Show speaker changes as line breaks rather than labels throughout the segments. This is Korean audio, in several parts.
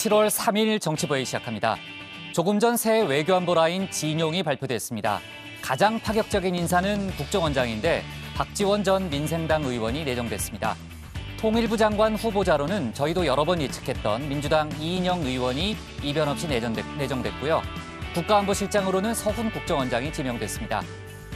7월 3일 정치부회 시작합니다. 조금 전 새 외교안보 라인 진용이 발표됐습니다. 가장 파격적인 인사는 국정원장인데 박지원 전 민생당 의원이 내정됐습니다. 통일부 장관 후보자로는 저희도 여러 번 예측했던 민주당 이인영 의원이 이변 없이 내정됐고요. 국가안보실장으로는 서훈 국정원장이 지명됐습니다.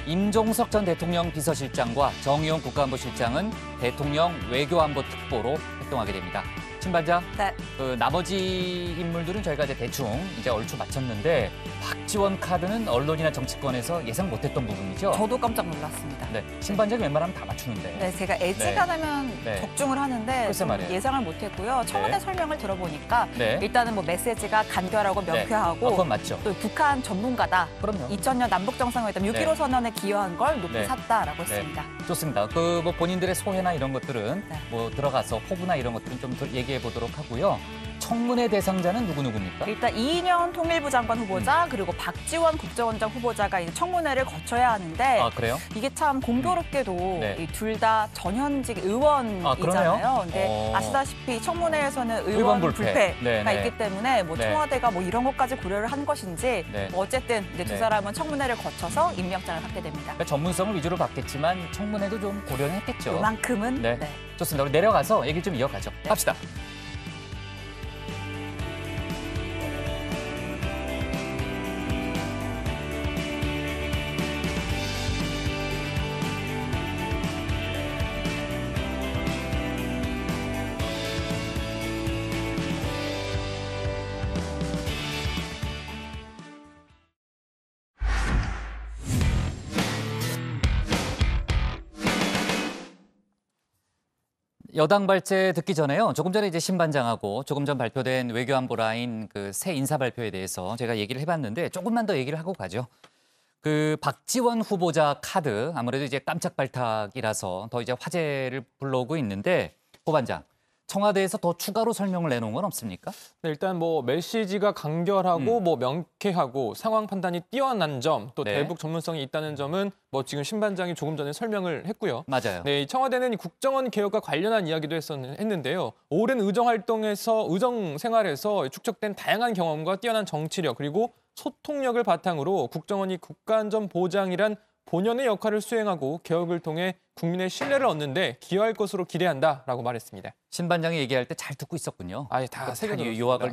임종석 전 대통령 비서실장과 정의용 국가안보실장은 대통령 외교안보특보로 활동하게 됩니다. 신 반장,
네.
나머지 인물들은 저희가 이제 대충 얼추 맞췄는데 박지원 카드는 언론이나 정치권에서 예상 못했던 부분이죠.
저도 깜짝 놀랐습니다.
네, 신 반장이 웬만하면 다 맞추는데.
네, 제가 애지간하면 적중을 하는데 예상을 못했고요. 청와대 설명을 들어보니까 일단은 뭐 메시지가 간결하고 명쾌하고
그건 맞죠.
또 북한 전문가다.
그럼요.
2000년 남북정상회담 6.15 선언에 기여한 걸 높이 샀다라고 했습니다.
좋습니다. 뭐 본인들의 소회나 이런 것들은 뭐 들어가서 포부나 이런 것들은 좀 더 얘기해 보도록 하고요. 청문회 대상자는 누구입니까?
일단 이인영 통일부 장관 후보자 그리고 박지원 국정원장 후보자가 이제 청문회를 거쳐야 하는데
그래요?
이게 참 공교롭게도 이 둘 다 전현직 의원이잖아요. 근데 아시다시피 청문회에서는 의원 불패가 있기 때문에 뭐 청와대가 뭐 이런 것까지 고려를 한 것인지 뭐 어쨌든 이제 두 사람은 청문회를 거쳐서 임명장을 받게 됩니다.
그러니까 전문성을 위주로 받겠지만 청문회도 좀 고려는 했겠죠.
그만큼은.
좋습니다. 우리 내려가서 얘기 좀 이어가죠. 갑시다. 여당 발제 듣기 전에요. 조금 전에 이제 신 반장하고 조금 전 발표된 외교안보 라인 그 새 인사 발표에 대해서 제가 얘기를 해봤는데 조금만 더 얘기를 하고 가죠. 그 박지원 후보자 카드 아무래도 이제 깜짝 발탁이라서 더 이제 화제를 불러오고 있는데 고 반장. 청와대에서 더 추가로 설명을 내놓은 건 없습니까?
네, 일단 뭐 메시지가 간결하고 뭐 명쾌하고 상황 판단이 뛰어난 점, 또 대북 전문성이 있다는 점은 뭐 지금 신 반장이 조금 전에 설명을 했고요.
맞아요.
네, 청와대는 국정원 개혁과 관련한 이야기도 했는데요. 오랜 의정 생활에서 축적된 다양한 경험과 뛰어난 정치력 그리고 소통력을 바탕으로 국정원이 국가안전 보장이란 본연의 역할을 수행하고 개혁을 통해 국민의 신뢰를 얻는데 기여할 것으로 기대한다라고 말했습니다.
신 반장이 얘기할 때 잘 듣고 있었군요.
다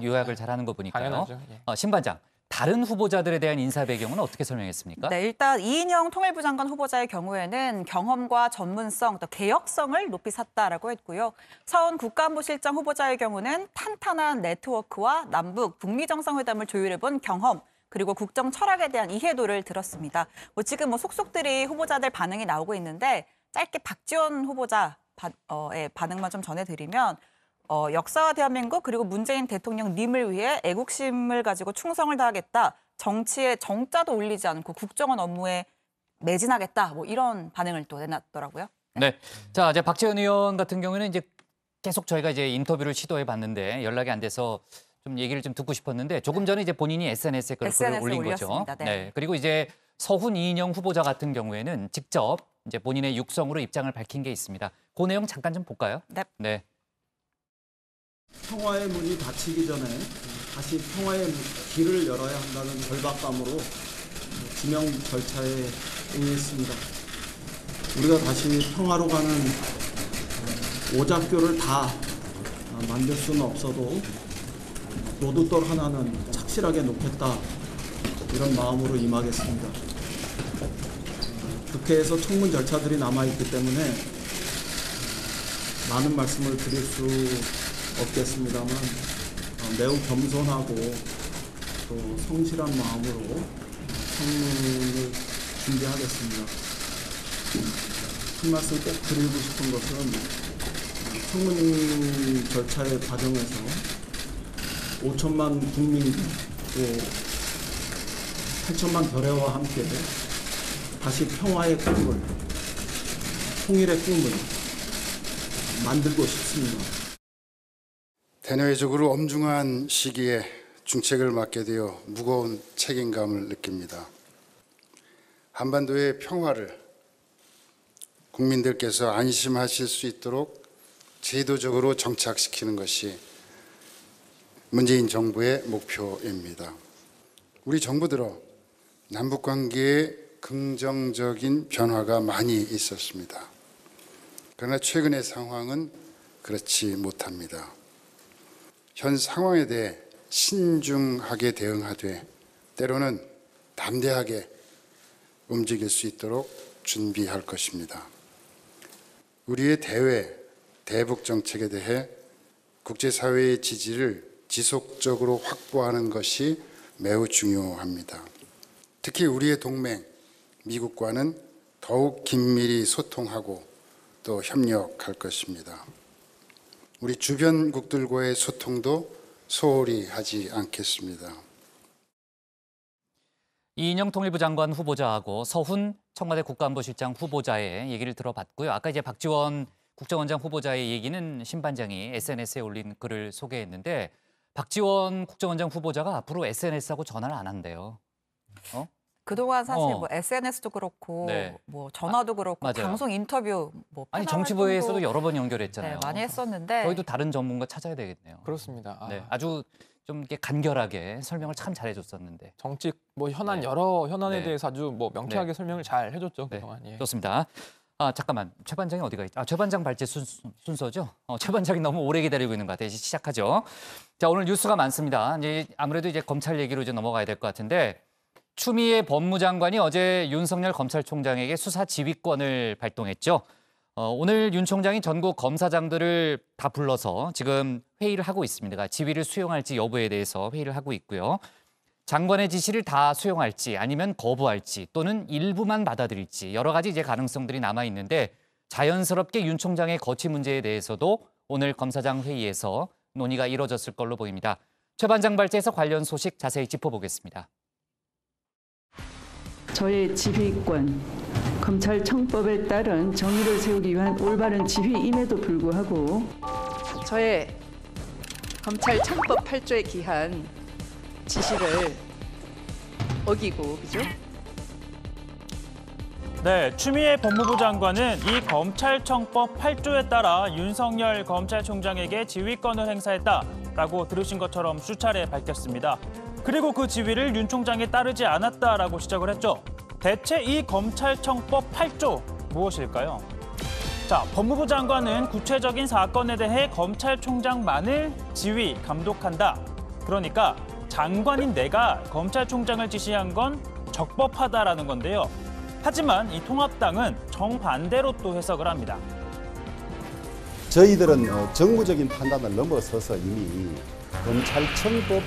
요약을 잘하는 거 보니까요.
당연하죠.
신 반장, 다른 후보자들에 대한 인사 배경은 어떻게 설명했습니까?
네, 일단 이인영 통일부 장관 후보자의 경우에는 경험과 전문성, 또 개혁성을 높이 샀다라고 했고요. 서훈 국가안보실장 후보자의 경우는 탄탄한 네트워크와 남북 북미 정상회담을 조율해본 경험, 그리고 국정 철학에 대한 이해도를 들었습니다. 지금 속속들이 후보자들 반응이 나오고 있는데 짧게 박지원 후보자의 반응만 좀 전해드리면 역사와 대한민국 그리고 문재인 대통령님을 위해 애국심을 가지고 충성을 다하겠다. 정치에 정자도 올리지 않고 국정원 업무에 매진하겠다. 이런 반응을 또 내놨더라고요.
네. 자, 이제 박지원 의원 같은 경우는 이제 계속 저희가 이제 인터뷰를 시도해 봤는데 연락이 안 돼서 좀 얘기를 좀 듣고 싶었는데 조금 전에 이제 본인이 SNS에 글을 올린 거죠. 네. 그리고 이제 서훈 이인영 후보자 같은 경우에는 직접 이제 본인의 육성으로 입장을 밝힌 게 있습니다. 그 내용 잠깐 좀 볼까요? 네.
평화의 문이 닫히기 전에 다시 평화의 길을 열어야 한다는 절박감으로 지명 절차에 응했습니다. 우리가 다시 평화로 가는 오작교를 다 만들 수는 없어도 노두돌 하나는 착실하게 놓겠다 이런 마음으로 임하겠습니다. 국회에서 청문 절차들이 남아있기 때문에 많은 말씀을 드릴 수 없겠습니다만 매우 겸손하고 또 성실한 마음으로 청문을 준비하겠습니다. 한 말씀 꼭 드리고 싶은 것은 청문 절차의 과정에서 5천만 국민들 또 8천만 결의와 함께 다시 평화의 꿈을, 통일의 꿈을 만들고 싶습니다.
대내외적으로 엄중한 시기에 중책을 맡게 되어 무거운 책임감을 느낍니다. 한반도의 평화를 국민들께서 안심하실 수 있도록 제도적으로 정착시키는 것이 문재인 정부의 목표입니다. 우리 정부 들어 남북관계에 긍정적인 변화가 많이 있었습니다. 그러나 최근의 상황은 그렇지 못합니다. 현 상황에 대해 신중하게 대응하되 때로는 담대하게 움직일 수 있도록 준비할 것입니다. 우리의 대북 정책에 대해 국제사회의 지지를 지속적으로 확보하는 것이 매우 중요합니다. 특히 우리의 동맹 미국과는 더욱 긴밀히 소통하고 또 협력할 것입니다. 우리 주변국들과의 소통도 소홀히 하지 않겠습니다.
이인영 통일부 장관 후보자하고 서훈 청와대 국가안보실장 후보자의 얘기를 들어봤고요. 아까 이제 박지원 국정원장 후보자의 얘기는 신반장이 SNS에 올린 글을 소개했는데 박지원 국정원장 후보자가 앞으로 SNS하고 전화를 안 한대요.
그동안 사실 뭐 SNS도 그렇고
네.
뭐 전화도 그렇고
맞아요.
방송 인터뷰 뭐
아니
패널
정치부에서도
활동도
여러 번 연결했잖아요.
네, 많이 했었는데
저희도 다른 전문가 찾아야 되겠네요.
그렇습니다. 아,
네, 아주 좀 이렇게 간결하게 설명을 참 잘해줬었는데.
정치 뭐 현안
네.
여러 현안에
네.
대해서 아주 뭐 명쾌하게 설명을 잘 해줬죠
네,
그동안. 예.
좋습니다. 아 잠깐만 최 반장이 어디가 있죠? 최 반장 발제 순서죠? 최 반장이 너무 오래 기다리고 있는 것 같아요. 이제 시작하죠. 자 오늘 뉴스가 많습니다. 이제 아무래도 이제 검찰 얘기로 이제 넘어가야 될 것 같은데 추미애 법무장관이 어제 윤석열 검찰총장에게 수사 지휘권을 발동했죠. 오늘 윤 총장이 전국 검사장들을 다 불러서 지금 회의를 하고 있습니다. 지휘를 수용할지 여부에 대해서 회의를 하고 있고요. 장관의 지시를 다 수용할지 아니면 거부할지 또는 일부만 받아들일지 여러 가지 이제 가능성들이 남아 있는데 자연스럽게 윤 총장의 거취 문제에 대해서도 오늘 검사장 회의에서 논의가 이뤄졌을 걸로 보입니다. 최 반장 발제에서 관련 소식 자세히 짚어보겠습니다.
저의 지휘권, 검찰청법에 따른 정의를 세우기 위한 올바른 지휘임에도 불구하고 저의 검찰청법 8조에 기한 지시를 어기고, 그죠?
네, 추미애 법무부 장관은 이 검찰청법 8조에 따라 윤석열 검찰총장에게 지휘권을 행사했다라고 들으신 것처럼 수차례 밝혔습니다. 그리고 그 지휘를 윤 총장이 따르지 않았다라고 지적을 했죠. 대체 이 검찰청법 8조 무엇일까요? 자, 법무부 장관은 구체적인 사건에 대해 검찰총장만을 지휘, 감독한다. 그러니까 장관인 내가 검찰총장을 지시한 건 적법하다라는 건데요. 하지만 이 통합당은 정반대로 또 해석을 합니다.
저희들은 정무적인 판단을 넘어서서 이미 검찰청법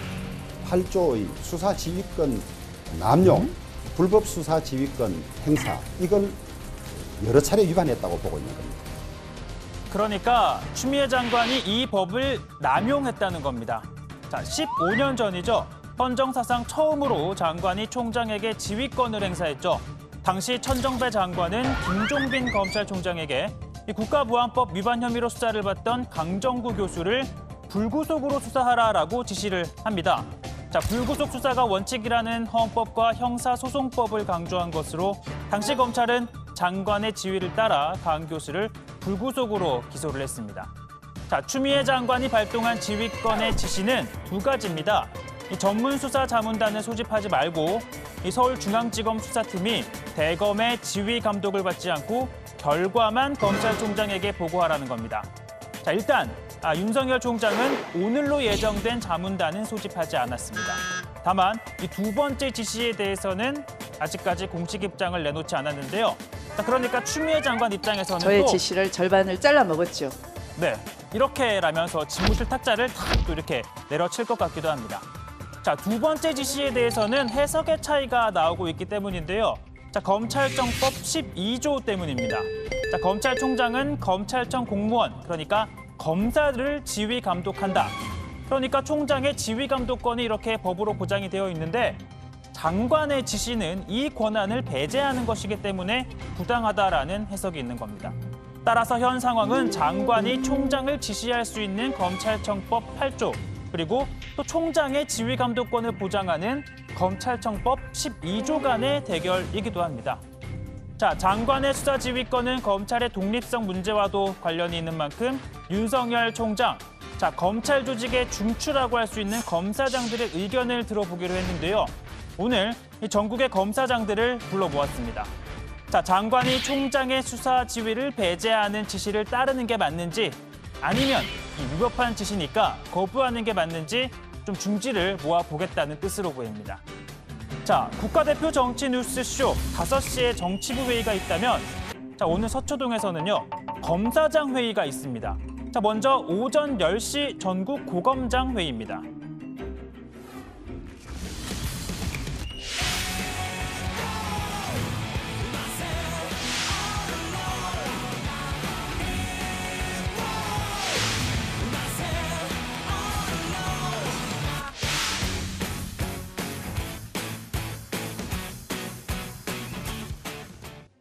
8조의 수사지휘권 남용, 불법 수사지휘권 행사, 이걸 여러 차례 위반했다고 보고 있는 겁니다.
그러니까 추미애 장관이 이 법을 남용했다는 겁니다. 자, 15년 전이죠. 헌정사상 처음으로 장관이 총장에게 지휘권을 행사했죠. 당시 천정배 장관은 김종빈 검찰총장에게 이 국가보안법 위반 혐의로 수사를 받던 강정구 교수를 불구속으로 수사하라라고 지시를 합니다. 자, 불구속 수사가 원칙이라는 헌법과 형사소송법을 강조한 것으로 당시 검찰은 장관의 지휘를 따라 강 교수를 불구속으로 기소를 했습니다. 자, 추미애 장관이 발동한 지휘권의 지시는 두 가지입니다. 이 전문수사자문단을 소집하지 말고 이 서울중앙지검 수사팀이 대검의 지휘 감독을 받지 않고 결과만 검찰총장에게 보고하라는 겁니다. 자, 일단 윤석열 총장은 오늘로 예정된 자문단은 소집하지 않았습니다. 다만 이 두 번째 지시에 대해서는 아직까지 공식 입장을 내놓지 않았는데요. 자, 그러니까 추미애 장관 입장에서는
저의
또
지시를 절반을 잘라 먹었죠.
네, 이렇게라면서 집무실 탁자를 탁 또 이렇게 내려칠 것 같기도 합니다. 자, 두 번째 지시에 대해서는 해석의 차이가 나오고 있기 때문인데요. 자, 검찰청법 12조 때문입니다. 자, 검찰총장은 검찰청 공무원, 그러니까 검사를 지휘 감독한다. 그러니까 총장의 지휘 감독권이 이렇게 법으로 보장이 되어 있는데 장관의 지시는 이 권한을 배제하는 것이기 때문에 부당하다라는 해석이 있는 겁니다. 따라서 현 상황은 장관이 총장을 지시할 수 있는 검찰청법 8조, 그리고 또 총장의 지휘 감독권을 보장하는 검찰청법 12조 간의 대결이기도 합니다. 자, 장관의 수사 지휘권은 검찰의 독립성 문제와도 관련이 있는 만큼 윤석열 총장, 자, 검찰 조직의 중추라고 할 수 있는 검사장들의 의견을 들어보기로 했는데요. 오늘 이 전국의 검사장들을 불러 모았습니다. 자, 장관이 총장의 수사 지휘를 배제하는 지시를 따르는 게 맞는지 아니면 이 위법한 지시니까 거부하는 게 맞는지 좀 중지를 모아보겠다는 뜻으로 보입니다. 자, 국가대표 정치 뉴스쇼 5시에 정치부 회의가 있다면 자, 오늘 서초동에서는요, 검사장 회의가 있습니다. 자, 먼저 오전 10시 전국 고검장 회의입니다.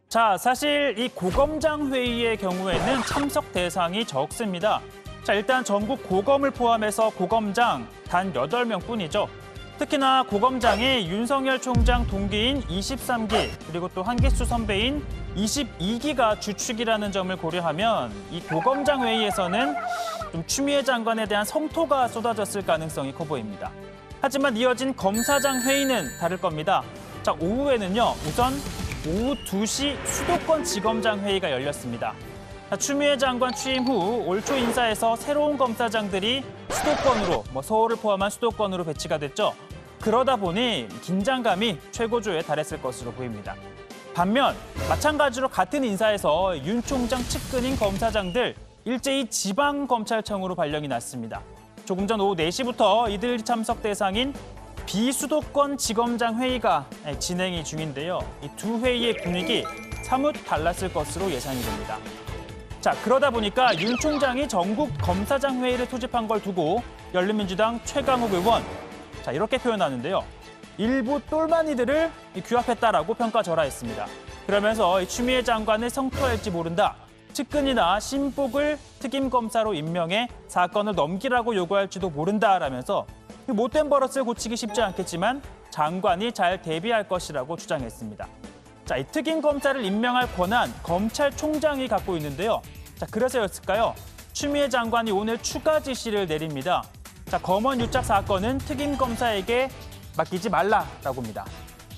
자, 사실 이 고검장 회의의 경우에는 참석 대상이 적습니다. 자, 일단 전국 고검을 포함해서 고검장 단 8명뿐이죠. 특히나 고검장에 윤석열 총장 동기인 23기 그리고 또 한기수 선배인 22기가 주축이라는 점을 고려하면 이 고검장 회의에서는 좀 추미애 장관에 대한 성토가 쏟아졌을 가능성이 커 보입니다. 하지만 이어진 검사장 회의는 다를 겁니다. 자, 오후에는요, 우선 오후 2시 수도권 지검장 회의가 열렸습니다. 추미애 장관 취임 후 올 초 인사에서 새로운 검사장들이 수도권으로, 서울을 포함한 수도권으로 배치가 됐죠. 그러다 보니 긴장감이 최고조에 달했을 것으로 보입니다. 반면 마찬가지로 같은 인사에서 윤 총장 측근인 검사장들 일제히 지방검찰청으로 발령이 났습니다. 조금 전 오후 4시부터 이들 참석 대상인 비수도권 지검장 회의가 진행이 중인데요. 이 두 회의의 분위기 사뭇 달랐을 것으로 예상이 됩니다. 자, 그러다 보니까 윤 총장이 전국 검사장 회의를 소집한 걸 두고 열린민주당 최강욱 의원 자, 이렇게 표현하는데요. 일부 똘마니들을 규합했다라고 평가절하했습니다. 그러면서 추미애 장관을 성토할지 모른다. 측근이나 신복을 특임검사로 임명해 사건을 넘기라고 요구할지도 모른다라면서 못된 버릇을 고치기 쉽지 않겠지만 장관이 잘 대비할 것이라고 주장했습니다. 자, 이 특임검사를 임명할 권한 검찰총장이 갖고 있는데요. 자, 그래서였을까요? 추미애 장관이 오늘 추가 지시를 내립니다. 자, 검언 유착 사건은 특임검사에게 맡기지 말라라고 합니다.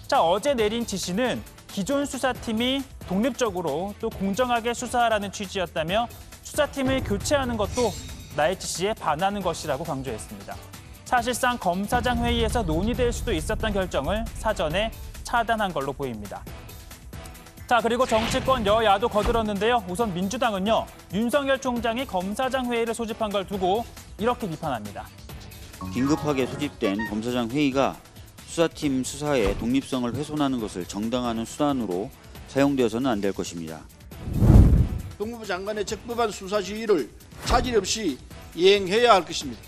자, 어제 내린 지시는 기존 수사팀이 독립적으로 또 공정하게 수사하라는 취지였다며 수사팀을 교체하는 것도 나의 지시에 반하는 것이라고 강조했습니다. 사실상 검사장 회의에서 논의될 수도 있었던 결정을 사전에 차단한 걸로 보입니다. 자, 그리고 정치권 여야도 거들었는데요. 우선 민주당은요, 윤석열 총장이 검사장 회의를 소집한 걸 두고 이렇게 비판합니다.
긴급하게 소집된 검사장 회의가 수사팀 수사의 독립성을 훼손하는 것을 정당화하는 수단으로 사용되어서는 안 될 것입니다.
법무부 장관의 적법한 수사 지휘를 차질 없이 이행해야 할 것입니다.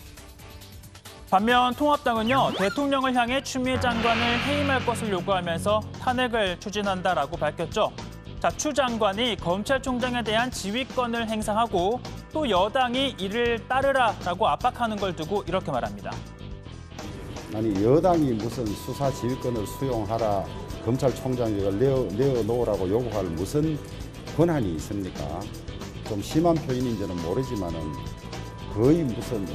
반면 통합당은요, 대통령을 향해 추미애 장관을 해임할 것을 요구하면서 탄핵을 추진한다라고 밝혔죠. 자, 추 장관이 검찰총장에 대한 지휘권을 행사하고 또 여당이 이를 따르라라고 압박하는 걸 두고 이렇게 말합니다.
아니, 여당이 무슨 수사 지휘권을 수용하라, 검찰총장직을 내어놓으라고 요구할 무슨 권한이 있습니까? 좀 심한 표현인지는 모르지만은 거의 무슨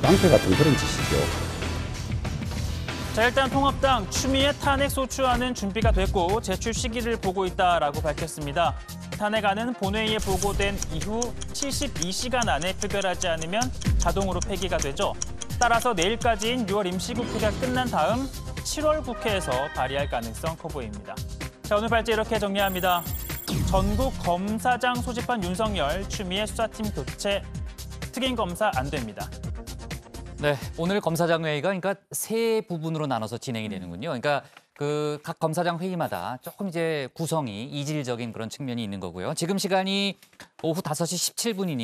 깡패 같은 그런 짓이죠.
자, 일단 통합당 추미애 탄핵 소추안은 준비가 됐고 제출 시기를 보고 있다라고 밝혔습니다. 탄핵안은 본회의에 보고된 이후 72시간 안에 표결하지 않으면 자동으로 폐기가 되죠. 따라서 내일까지인 6월 임시국회가 끝난 다음 7월 국회에서 발의할 가능성 커 보입니다. 자, 오늘 발제 이렇게 정리합니다. 전국 검사장 소집한 윤석열, 추미애 수사팀 교체, 특임검사 안 됩니다.
네, 오늘 검사장 회의가 그러니까 세 부분으로 나눠서 진행이 되는군요. 그러니까 그 각 검사장 회의마다 조금 이제 구성이 이질적인 그런 측면이 있는 거고요. 지금 시간이 오후 5시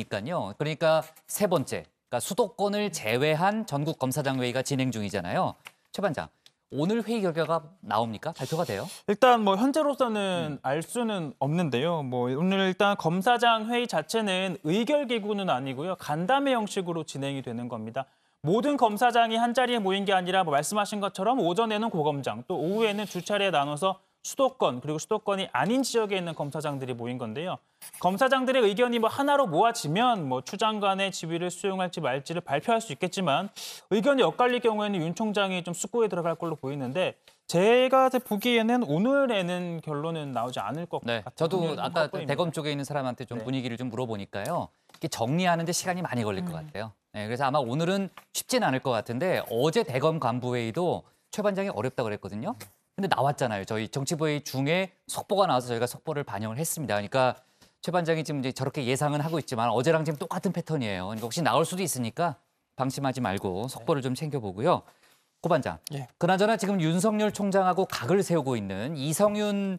17분이니까요. 그러니까 세 번째, 그러니까 수도권을 제외한 전국 검사장 회의가 진행 중이잖아요. 최 반장, 오늘 회의 결과가 나옵니까? 발표가 돼요?
일단 현재로서는 알 수는 없는데요. 오늘 일단 검사장 회의 자체는 의결기구는 아니고요. 간담회 형식으로 진행이 되는 겁니다. 모든 검사장이 한 자리에 모인 게 아니라 말씀하신 것처럼 오전에는 고검장, 또 오후에는 두 차례에 나눠서 수도권 그리고 수도권이 아닌 지역에 있는 검사장들이 모인 건데요. 검사장들의 의견이 하나로 모아지면 추 장관의 지위를 수용할지 말지를 발표할 수 있겠지만 의견이 엇갈릴 경우에는 윤 총장이 좀 숙고에 들어갈 걸로 보이는데 제가 보기에는 오늘에는 결론은 나오지 않을 것 같아요.
저도 아까 대검 쪽에 있는 사람한테 좀 분위기를 좀 물어보니까요. 이게 정리하는데 시간이 많이 걸릴 것 같아요. 그래서 아마 오늘은 쉽지는 않을 것 같은데 어제 대검 간부회의도 최 반장이 어렵다고 그랬거든요. 근데 나왔잖아요. 저희 정치부회의 중에 속보가 나와서 저희가 속보를 반영을 했습니다. 그러니까 최 반장이 지금 이제 저렇게 예상은 하고 있지만 어제랑 지금 똑같은 패턴이에요. 그러니까 혹시 나올 수도 있으니까 방심하지 말고 속보를 좀 챙겨보고요. 고 반장, 그나저나 지금 윤석열 총장하고 각을 세우고 있는 이성윤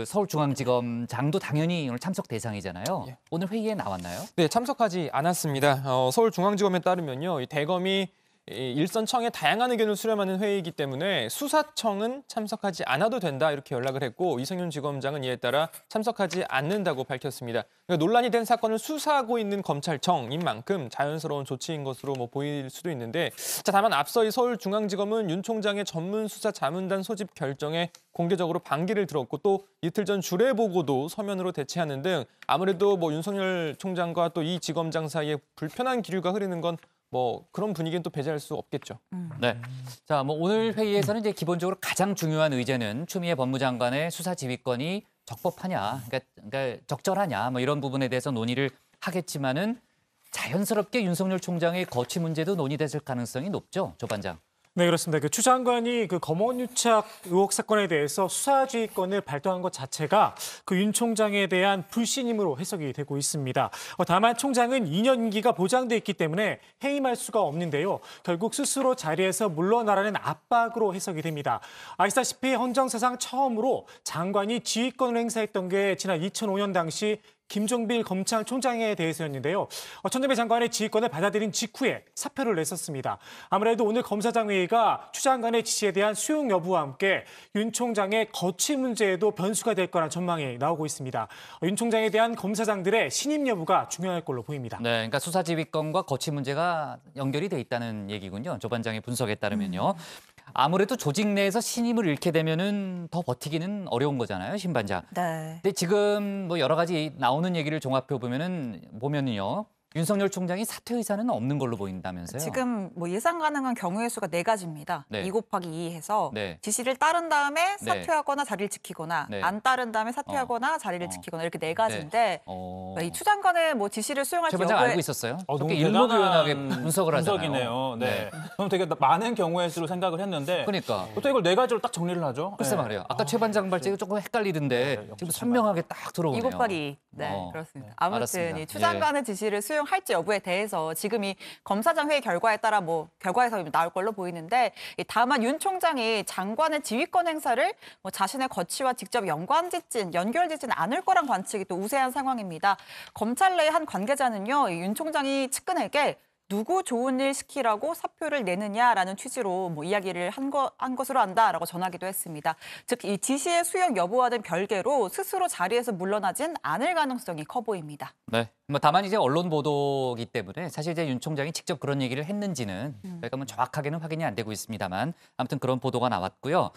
서울중앙지검장도 당연히 오늘 참석 대상이잖아요. 오늘 회의에 나왔나요?
네, 참석하지 않았습니다. 서울중앙지검에 따르면요, 이 대검이 일선청의 다양한 의견을 수렴하는 회의이기 때문에 수사청은 참석하지 않아도 된다 이렇게 연락을 했고 이성윤 지검장은 이에 따라 참석하지 않는다고 밝혔습니다. 그러니까 논란이 된 사건을 수사하고 있는 검찰청인 만큼 자연스러운 조치인 것으로 보일 수도 있는데 다만 앞서 이 서울중앙지검은 윤 총장의 전문수사자문단 소집 결정에 공개적으로 반기를 들었고 또 이틀 전 주례 보고도 서면으로 대체하는 등 아무래도 윤석열 총장과 또 이 지검장 사이에 불편한 기류가 흐르는 건 그런 분위기는 또 배제할 수 없겠죠.
네. 자, 오늘 회의에서는 이제 기본적으로 가장 중요한 의제는 추미애 법무장관의 수사 지휘권이 적법하냐, 그러니까 적절하냐, 이런 부분에 대해서 논의를 하겠지만은 자연스럽게 윤석열 총장의 거취 문제도 논의됐을 가능성이 높죠, 조 반장.
네, 그렇습니다. 추 장관이 검언유착 의혹 사건에 대해서 수사지휘권을 발동한 것 자체가 윤 총장에 대한 불신임으로 해석이 되고 있습니다. 다만 총장은 2년 임기가 보장돼 있기 때문에 해임할 수가 없는데요. 결국 스스로 자리에서 물러나라는 압박으로 해석이 됩니다. 아시다시피 헌정사상 처음으로 장관이 지휘권을 행사했던 게 지난 2005년 당시 김종필 검찰총장에 대해서였는데요. 천정배 장관의 지휘권을 받아들인 직후에 사표를 냈었습니다. 아무래도 오늘 검사장 회의가 추 장관의 지시에 대한 수용 여부와 함께 윤 총장의 거취 문제에도 변수가 될 거란 전망이 나오고 있습니다. 윤 총장에 대한 검사장들의 신임 여부가 중요할 걸로 보입니다.
네, 그러니까 수사지휘권과 거취 문제가 연결이 돼 있다는 얘기군요. 조 반장의 분석에 따르면요. 아무래도 조직 내에서 신임을 잃게 되면은 더 버티기는 어려운 거잖아요, 신 반장.
네.
근데 지금 여러 가지 나오는 얘기를 종합해 보면은요. 윤석열 총장이 사퇴 의사는 없는 걸로 보인다면서요?
지금 예상 가능한 경우의 수가 4가지입니다.
네.
2 곱하기 2 해서
네.
지시를 따른 다음에
네.
사퇴하거나 자리를 지키거나
네.
안 따른 다음에 사퇴하거나 자리를 지키거나 이렇게 4가지인데 이 추 장관의 지시를 수용할지
최 반장
여부에
알고 있었어요?
너무
그렇게 일목요연하게
대단한
분석을 하잖아요.
분석이네요. 네. 저는 되게 많은 경우의 수로 생각을 했는데
그러니까.
어떻게 이걸 4가지로 딱 정리를 하죠?
글쎄 말이에요. 아까 최 반장 발제가 조금 헷갈리던데 지금 선명하게 딱 들어오네요.
2 곱하기 2. 네, 그렇습니다. 아무튼
알았습니다.
이 추 장관의 지시를 수용할지 여부에 대해서 지금 이 검사장 회의 결과에 따라 결과에서 나올 걸로 보이는데 다만 윤 총장이 장관의 지휘권 행사를 자신의 거취와 직접 연결짓진 않을 거란 관측이 또 우세한 상황입니다. 검찰 내 한 관계자는요, 윤 총장이 측근에게 누구 좋은 일 시키라고 사표를 내느냐라는 취지로 이야기를 한 것으로 안다라고 전하기도 했습니다. 즉, 이 지시의 수용 여부와는 별개로 스스로 자리에서 물러나진 않을 가능성이 커 보입니다.
네. 다만 이제 언론 보도기 때문에 사실 이제 윤 총장이 직접 그런 얘기를 했는지는 저희가 정확하게는 확인이 안 되고 있습니다만 아무튼 그런 보도가 나왔고요.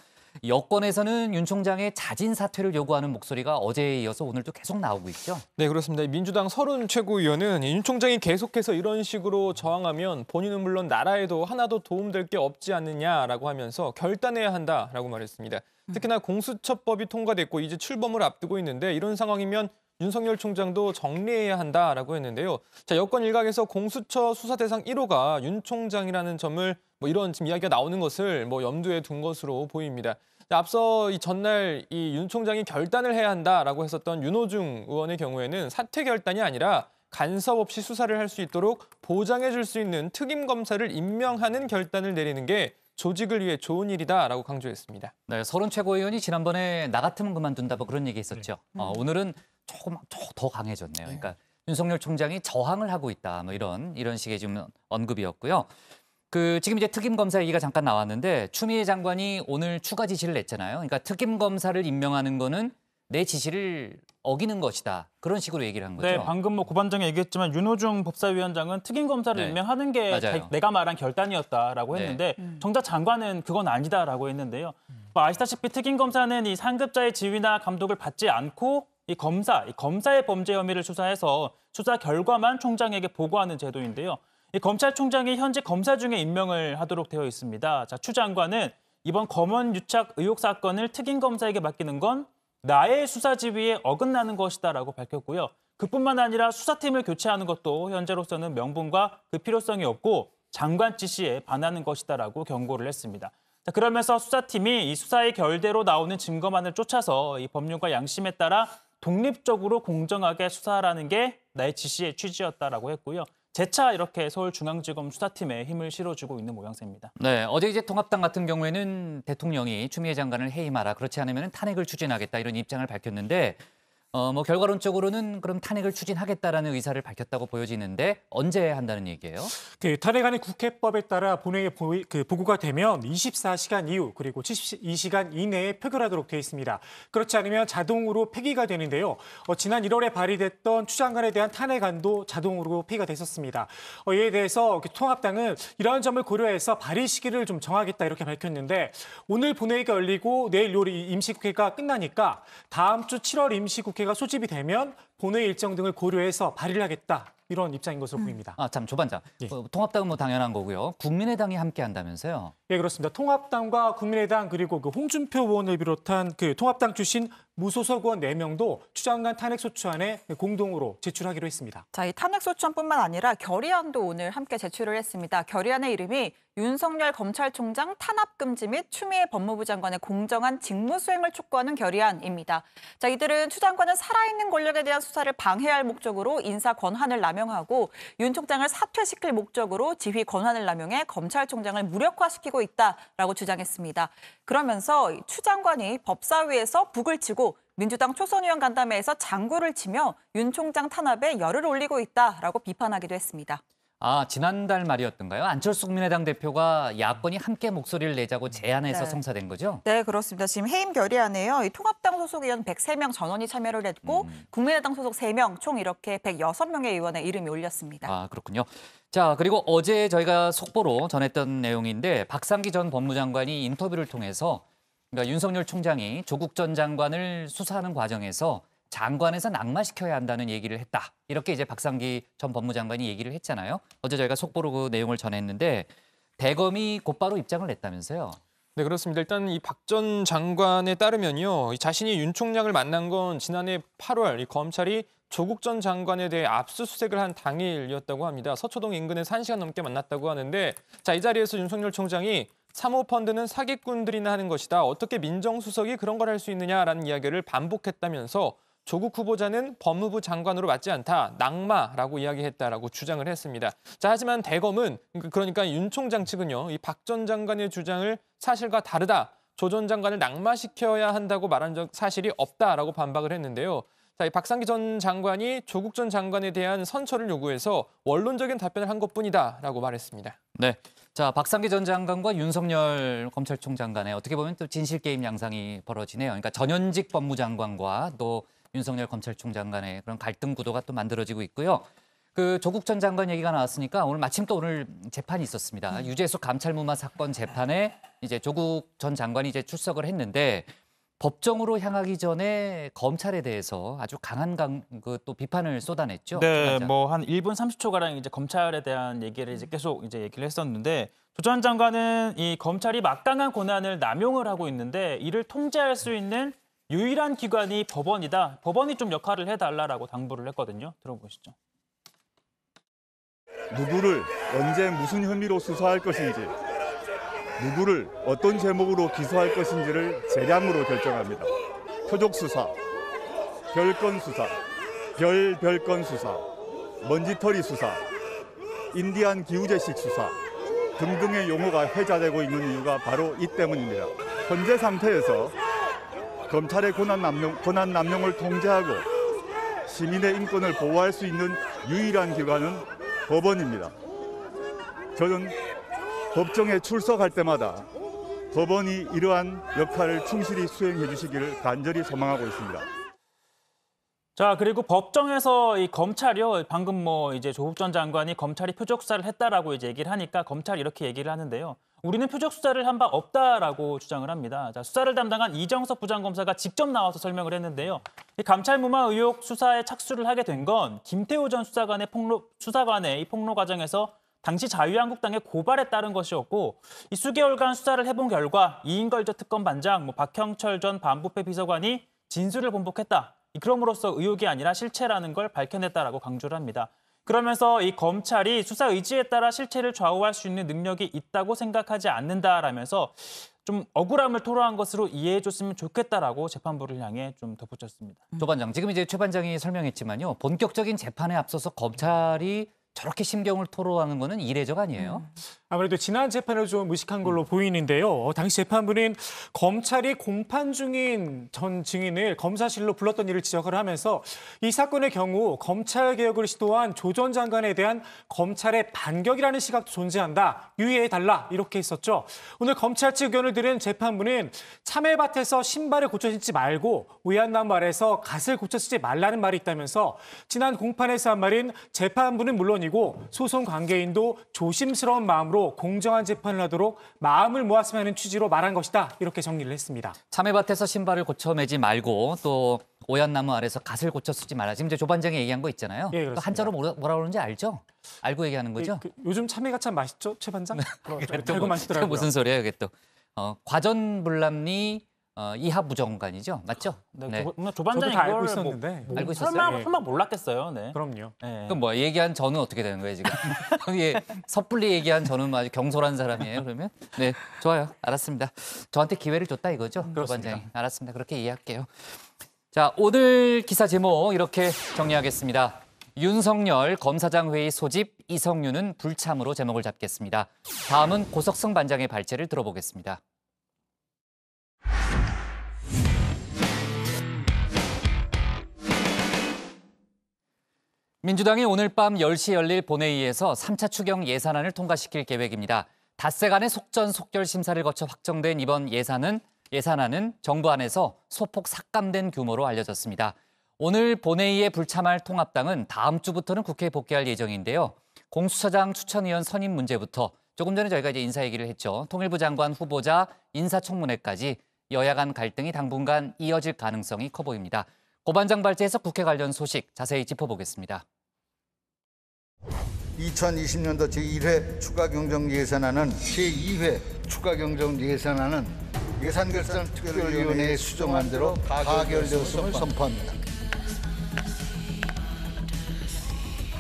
여권에서는 윤 총장의 자진 사퇴를 요구하는 목소리가 어제에 이어서 오늘도 계속 나오고 있죠.
네, 그렇습니다. 민주당 서른 최고위원은 윤 총장이 계속해서 이런 식으로 저항하면 본인은 물론 나라에도 하나도 도움될 게 없지 않느냐라고 하면서 결단해야 한다라고 말했습니다. 특히나 공수처법이 통과됐고 이제 출범을 앞두고 있는데 이런 상황이면 윤석열 총장도 정리해야 한다라고 했는데요. 여권 일각에서 공수처 수사 대상 1호가 윤 총장이라는 점을 이런 지금 이야기가 나오는 것을 염두에 둔 것으로 보입니다. 앞서 이 전날 이 윤 총장이 결단을 해야 한다라고 했었던 윤호중 의원의 경우에는 사퇴 결단이 아니라 간섭 없이 수사를 할 수 있도록 보장해 줄 수 있는 특임 검사를 임명하는 결단을 내리는 게 조직을 위해 좋은 일이다라고 강조했습니다.
네, 서른 최고위원이 지난번에 나 같으면 그만둔다 그런 얘기 했었죠. 오늘은 조금 더 강해졌네요. 그러니까 윤석열 총장이 저항을 하고 있다. 이런 식의 좀 언급이었고요. 지금 이제 특임 검사 얘기가 잠깐 나왔는데 추미애 장관이 오늘 추가 지시를 냈잖아요. 그러니까 특임 검사를 임명하는 거는 내 지시를 어기는 것이다. 그런 식으로 얘기를 한 거죠.
네, 방금 고 반장이 얘기했지만 윤호중 법사위원장은 특임 검사를 임명하는 게 내가 말한 결단이었다라고 했는데 정작 장관은 그건 아니다라고 했는데요. 아시다시피 특임검사는 이 상급자의 지휘나 감독을 받지 않고 이 검사의 범죄 혐의를 수사해서 수사 결과만 총장에게 보고하는 제도인데요. 이 검찰총장이 현직 검사 중에 임명을 하도록 되어 있습니다. 자, 추 장관은 이번 검언 유착 의혹 사건을 특임검사에게 맡기는 건 나의 수사 지휘에 어긋나는 것이다라고 밝혔고요. 그뿐만 아니라 수사팀을 교체하는 것도 현재로서는 명분과 그 필요성이 없고 장관 지시에 반하는 것이다라고 경고를 했습니다. 자, 그러면서 수사팀이 이 수사의 결대로 나오는 증거만을 쫓아서 이 법률과 양심에 따라 독립적으로 공정하게 수사하라는 게 나의 지시의 취지였다라고 했고요. 재차 이렇게 서울중앙지검 수사팀에 힘을 실어주고 있는 모양새입니다.
네, 어제 이제 통합당 같은 경우에는 대통령이 추미애 장관을 해임하라, 그렇지 않으면 탄핵을 추진하겠다 이런 입장을 밝혔는데 뭐 결과론적으로는 그럼 탄핵을 추진하겠다라는 의사를 밝혔다고 보여지는데 언제 한다는 얘기예요?
그 탄핵안이 국회법에 따라 본회의에 보고가 되면 24시간 이후 그리고 72시간 이내에 표결하도록 되어 있습니다. 그렇지 않으면 자동으로 폐기가 되는데요. 지난 1월에 발의됐던 추 장관에 대한 탄핵안도 자동으로 폐기가 됐었습니다. 이에 대해서 통합당은 이러한 점을 고려해서 발의 시기를 좀 정하겠다 이렇게 밝혔는데 오늘 본회의가 열리고 내일 요리 임시국회가 끝나니까 다음 주 7월 임시국회가 소집이 되면 본회의 일정 등을 고려해서 발의를 하겠다. 이런 입장인 것으로 보입니다.
참, 조반장.
예.
통합당은 뭐 당연한 거고요. 국민의당이 함께 한다면서요?
예, 그렇습니다. 통합당과 국민의당 그리고 그 홍준표 의원을 비롯한 그 통합당 출신 무소속 의원 4명도 추 장관 탄핵소추안에 공동으로 제출하기로 했습니다.
자, 이 탄핵소추안뿐만 아니라 결의안도 오늘 함께 제출을 했습니다. 결의안의 이름이 윤석열 검찰총장 탄압금지 및 추미애 법무부 장관의 공정한 직무수행을 촉구하는 결의안입니다. 자, 이들은 추 장관은 살아있는 권력에 대한 수사를 방해할 목적으로 인사 권한을 남용하고 윤 총장을 사퇴시킬 목적으로 지휘 권한을 남용해 검찰총장을 무력화시키고 있다라고 주장했습니다. 그러면서 추 장관이 법사위에서 북을 치고 민주당 초선 의원 간담회에서 장구를 치며 윤 총장 탄압에 열을 올리고 있다라고 비판하기도 했습니다.
지난달 말이었던가요? 안철수 국민의당 대표가 야권이 함께 목소리를 내자고 제안해서 성사된 거죠?
네, 그렇습니다. 지금 해임 결의안에요. 이 통합당 소속 의원 103명 전원이 참여를 했고 국민의당 소속 3명, 총 이렇게 106명의 의원의 이름이 올렸습니다.
그렇군요. 자, 그리고 어제 저희가 속보로 전했던 내용인데 박상기 전 법무장관이 인터뷰를 통해서 그러니까 윤석열 총장이 조국 전 장관을 수사하는 과정에서 장관에서 낙마시켜야 한다는 얘기를 했다. 이렇게 이제 박상기 전 법무장관이 얘기를 했잖아요. 어제 저희가 속보로 그 내용을 전했는데 대검이 곧바로 입장을 냈다면서요.
네, 그렇습니다. 일단 이 박 전 장관에 따르면요. 자신이 윤 총장을 만난 건 지난해 8월 이 검찰이 조국 전 장관에 대해 압수수색을 한 당일이었다고 합니다. 서초동 인근에서 1시간 넘게 만났다고 하는데 자, 이 자리에서 윤석열 총장이 사모펀드는 사기꾼들이나 하는 것이다. 어떻게 민정수석이 그런 걸 할 수 있느냐라는 이야기를 반복했다면서 조국 후보자는 법무부 장관으로 맞지 않다. 낙마라고 이야기했다라고 주장을 했습니다. 자, 하지만 대검은 그러니까 윤 총장 측은요. 이 박 전 장관의 주장을 사실과 다르다. 조 전 장관을 낙마시켜야 한다고 말한 사실이 없다라고 반박을 했는데요. 자, 이 박상기 전 장관이 조국 전 장관에 대한 선처를 요구해서 원론적인 답변을 한 것뿐이다라고 말했습니다.
네. 자, 박상기 전 장관과 윤석열 검찰총장 간에 어떻게 보면 또 진실 게임 양상이 벌어지네요. 그러니까 전현직 법무장관과 또 윤석열 검찰총장 간의 그런 갈등 구도가 또 만들어지고 있고요. 그 조국 전 장관 얘기가 나왔으니까 마침 또 오늘 재판이 있었습니다. 유재수 감찰무마 사건 재판에 이제 조국 전 장관이 이제 출석을 했는데 법정으로 향하기 전에 검찰에 대해서 아주 강한 또 비판을 쏟아냈죠.
네, 뭐 한 1분 30초가량 이제 검찰에 대한 얘기를 이제 계속 이제 얘기를 했었는데 조 전 장관은 이 검찰이 막강한 권한을 남용을 하고 있는데 이를 통제할 수 있는 유일한 기관이 법원이다. 법원이 좀 역할을 해달라라고 당부를 했거든요. 들어보시죠.
누구를 언제 무슨 혐의로 수사할 것인지, 누구를 어떤 제목으로 기소할 것인지를 재량으로 결정합니다. 표적 수사, 별건 수사, 별건 수사, 먼지털이 수사, 인디안 기우제식 수사 등등의 용어가 회자되고 있는 이유가 바로 이 때문입니다. 현재 상태에서 검찰의 권한 남용을 통제하고 시민의 인권을 보호할 수 있는 유일한 기관은 법원입니다. 저는 법정에 출석할 때마다 법원이 이러한 역할을 충실히 수행해 주시기를 간절히 소망하고 있습니다.
자, 그리고 법정에서 이 검찰이요. 방금 이제 조국 전 장관이 검찰이 표적 수사를 했다라고 이제 얘기를 하니까 검찰이 이렇게 얘기를 하는데요. 우리는 표적 수사를 한 바 없다라고 주장을 합니다. 자, 수사를 담당한 이정석 부장검사가 직접 나와서 설명을 했는데요. 이 감찰무마 의혹 수사에 착수를 하게 된 건 김태호 전 수사관의 이 폭로 과정에서 당시 자유한국당의 고발에 따른 것이었고, 이 수개월간 수사를 해본 결과 이인걸저 특검 반장, 박형철 전 반부패 비서관이 진술을 번복했다. 그럼으로써 의혹이 아니라 실체라는 걸 밝혀냈다라고 강조를 합니다. 그러면서 이 검찰이 수사 의지에 따라 실체를 좌우할 수 있는 능력이 있다고 생각하지 않는다라면서 좀 억울함을 토로한 것으로 이해해줬으면 좋겠다라고 재판부를 향해 좀 덧붙였습니다.
조 반장, 지금 이제 최 반장이 설명했지만요. 본격적인 재판에 앞서서 검찰이 저렇게 심경을 토로하는 거는 이례적 아니에요?
아무래도 지난 재판을 좀 의식한 걸로 보이는데요. 당시 재판부는 검찰이 공판 중인 전 증인을 검사실로 불렀던 일을 지적을 하면서 이 사건의 경우 검찰 개혁을 시도한 조 전 장관에 대한 검찰의 반격이라는 시각도 존재한다. 유의해달라. 이렇게 했었죠. 오늘 검찰 측 의견을 들은 재판부는 참외밭에서 신발을 고쳐 신지 말고 오얏나무 아래서 갓을 고쳐 쓰지 말라는 말이 있다면서 지난 공판에서 한 말인 재판부는 물론이고 소송 관계인도 조심스러운 마음으로 공정한 재판을 하도록 마음을 모았으면 하는 취지로 말한 것이다. 이렇게 정리를 했습니다.
참외밭에서 신발을 고쳐 매지 말고 또 오얏나무 아래서 갓을 고쳐 쓰지 말라. 지금 이제 조 반장이 얘기한 거 있잖아요.
예,
그 한자로 뭐라 그러는지 알죠? 알고 얘기하는 거죠?
요즘 참외가 참 맛있죠, 최 반장?
또
맛있더라고요.
무슨 소리예요, 이게 또. 과전불람리 이하부정관이죠, 맞죠?
네. 조 반장이
저도 다 알고
그걸
있었는데.
알고 있었어요?
설마 몰랐겠어요. 네.
그럼요.
네.
그럼 뭐 얘기한 저는 어떻게 되는 거예요, 지금? 예, 섣불리 얘기한 저는 아주 경솔한 사람이에요, 그러면? 네, 좋아요. 알았습니다. 저한테 기회를 줬다 이거죠? 조 반장이. 알았습니다. 그렇게 이해할게요. 자, 오늘 기사 제목 이렇게 정리하겠습니다. 윤석열 검사장 회의 소집, 이성유는 불참으로 제목을 잡겠습니다. 다음은 고석성 반장의 발제를 들어보겠습니다. 민주당이 오늘 밤 10시 열릴 본회의에서 3차 추경 예산안을 통과시킬 계획입니다. 닷새 간의 속전속결 심사를 거쳐 확정된 이번 예산안은 정부 안에서 소폭 삭감된 규모로 알려졌습니다. 오늘 본회의에 불참할 통합당은 다음 주부터는 국회에 복귀할 예정인데요. 공수처장 추천위원 선임 문제부터 조금 전에 저희가 이제 인사 얘기를 했죠. 통일부 장관 후보자 인사청문회까지 여야 간 갈등이 당분간 이어질 가능성이 커 보입니다. 고 반장 발제에서 국회 관련 소식 자세히 짚어보겠습니다.
2020년도 제1회 추가경정예산안은 제2회 추가경정예산안은 예산결산특별위원회에 수정한 대로 가결되었음을 선포합니다.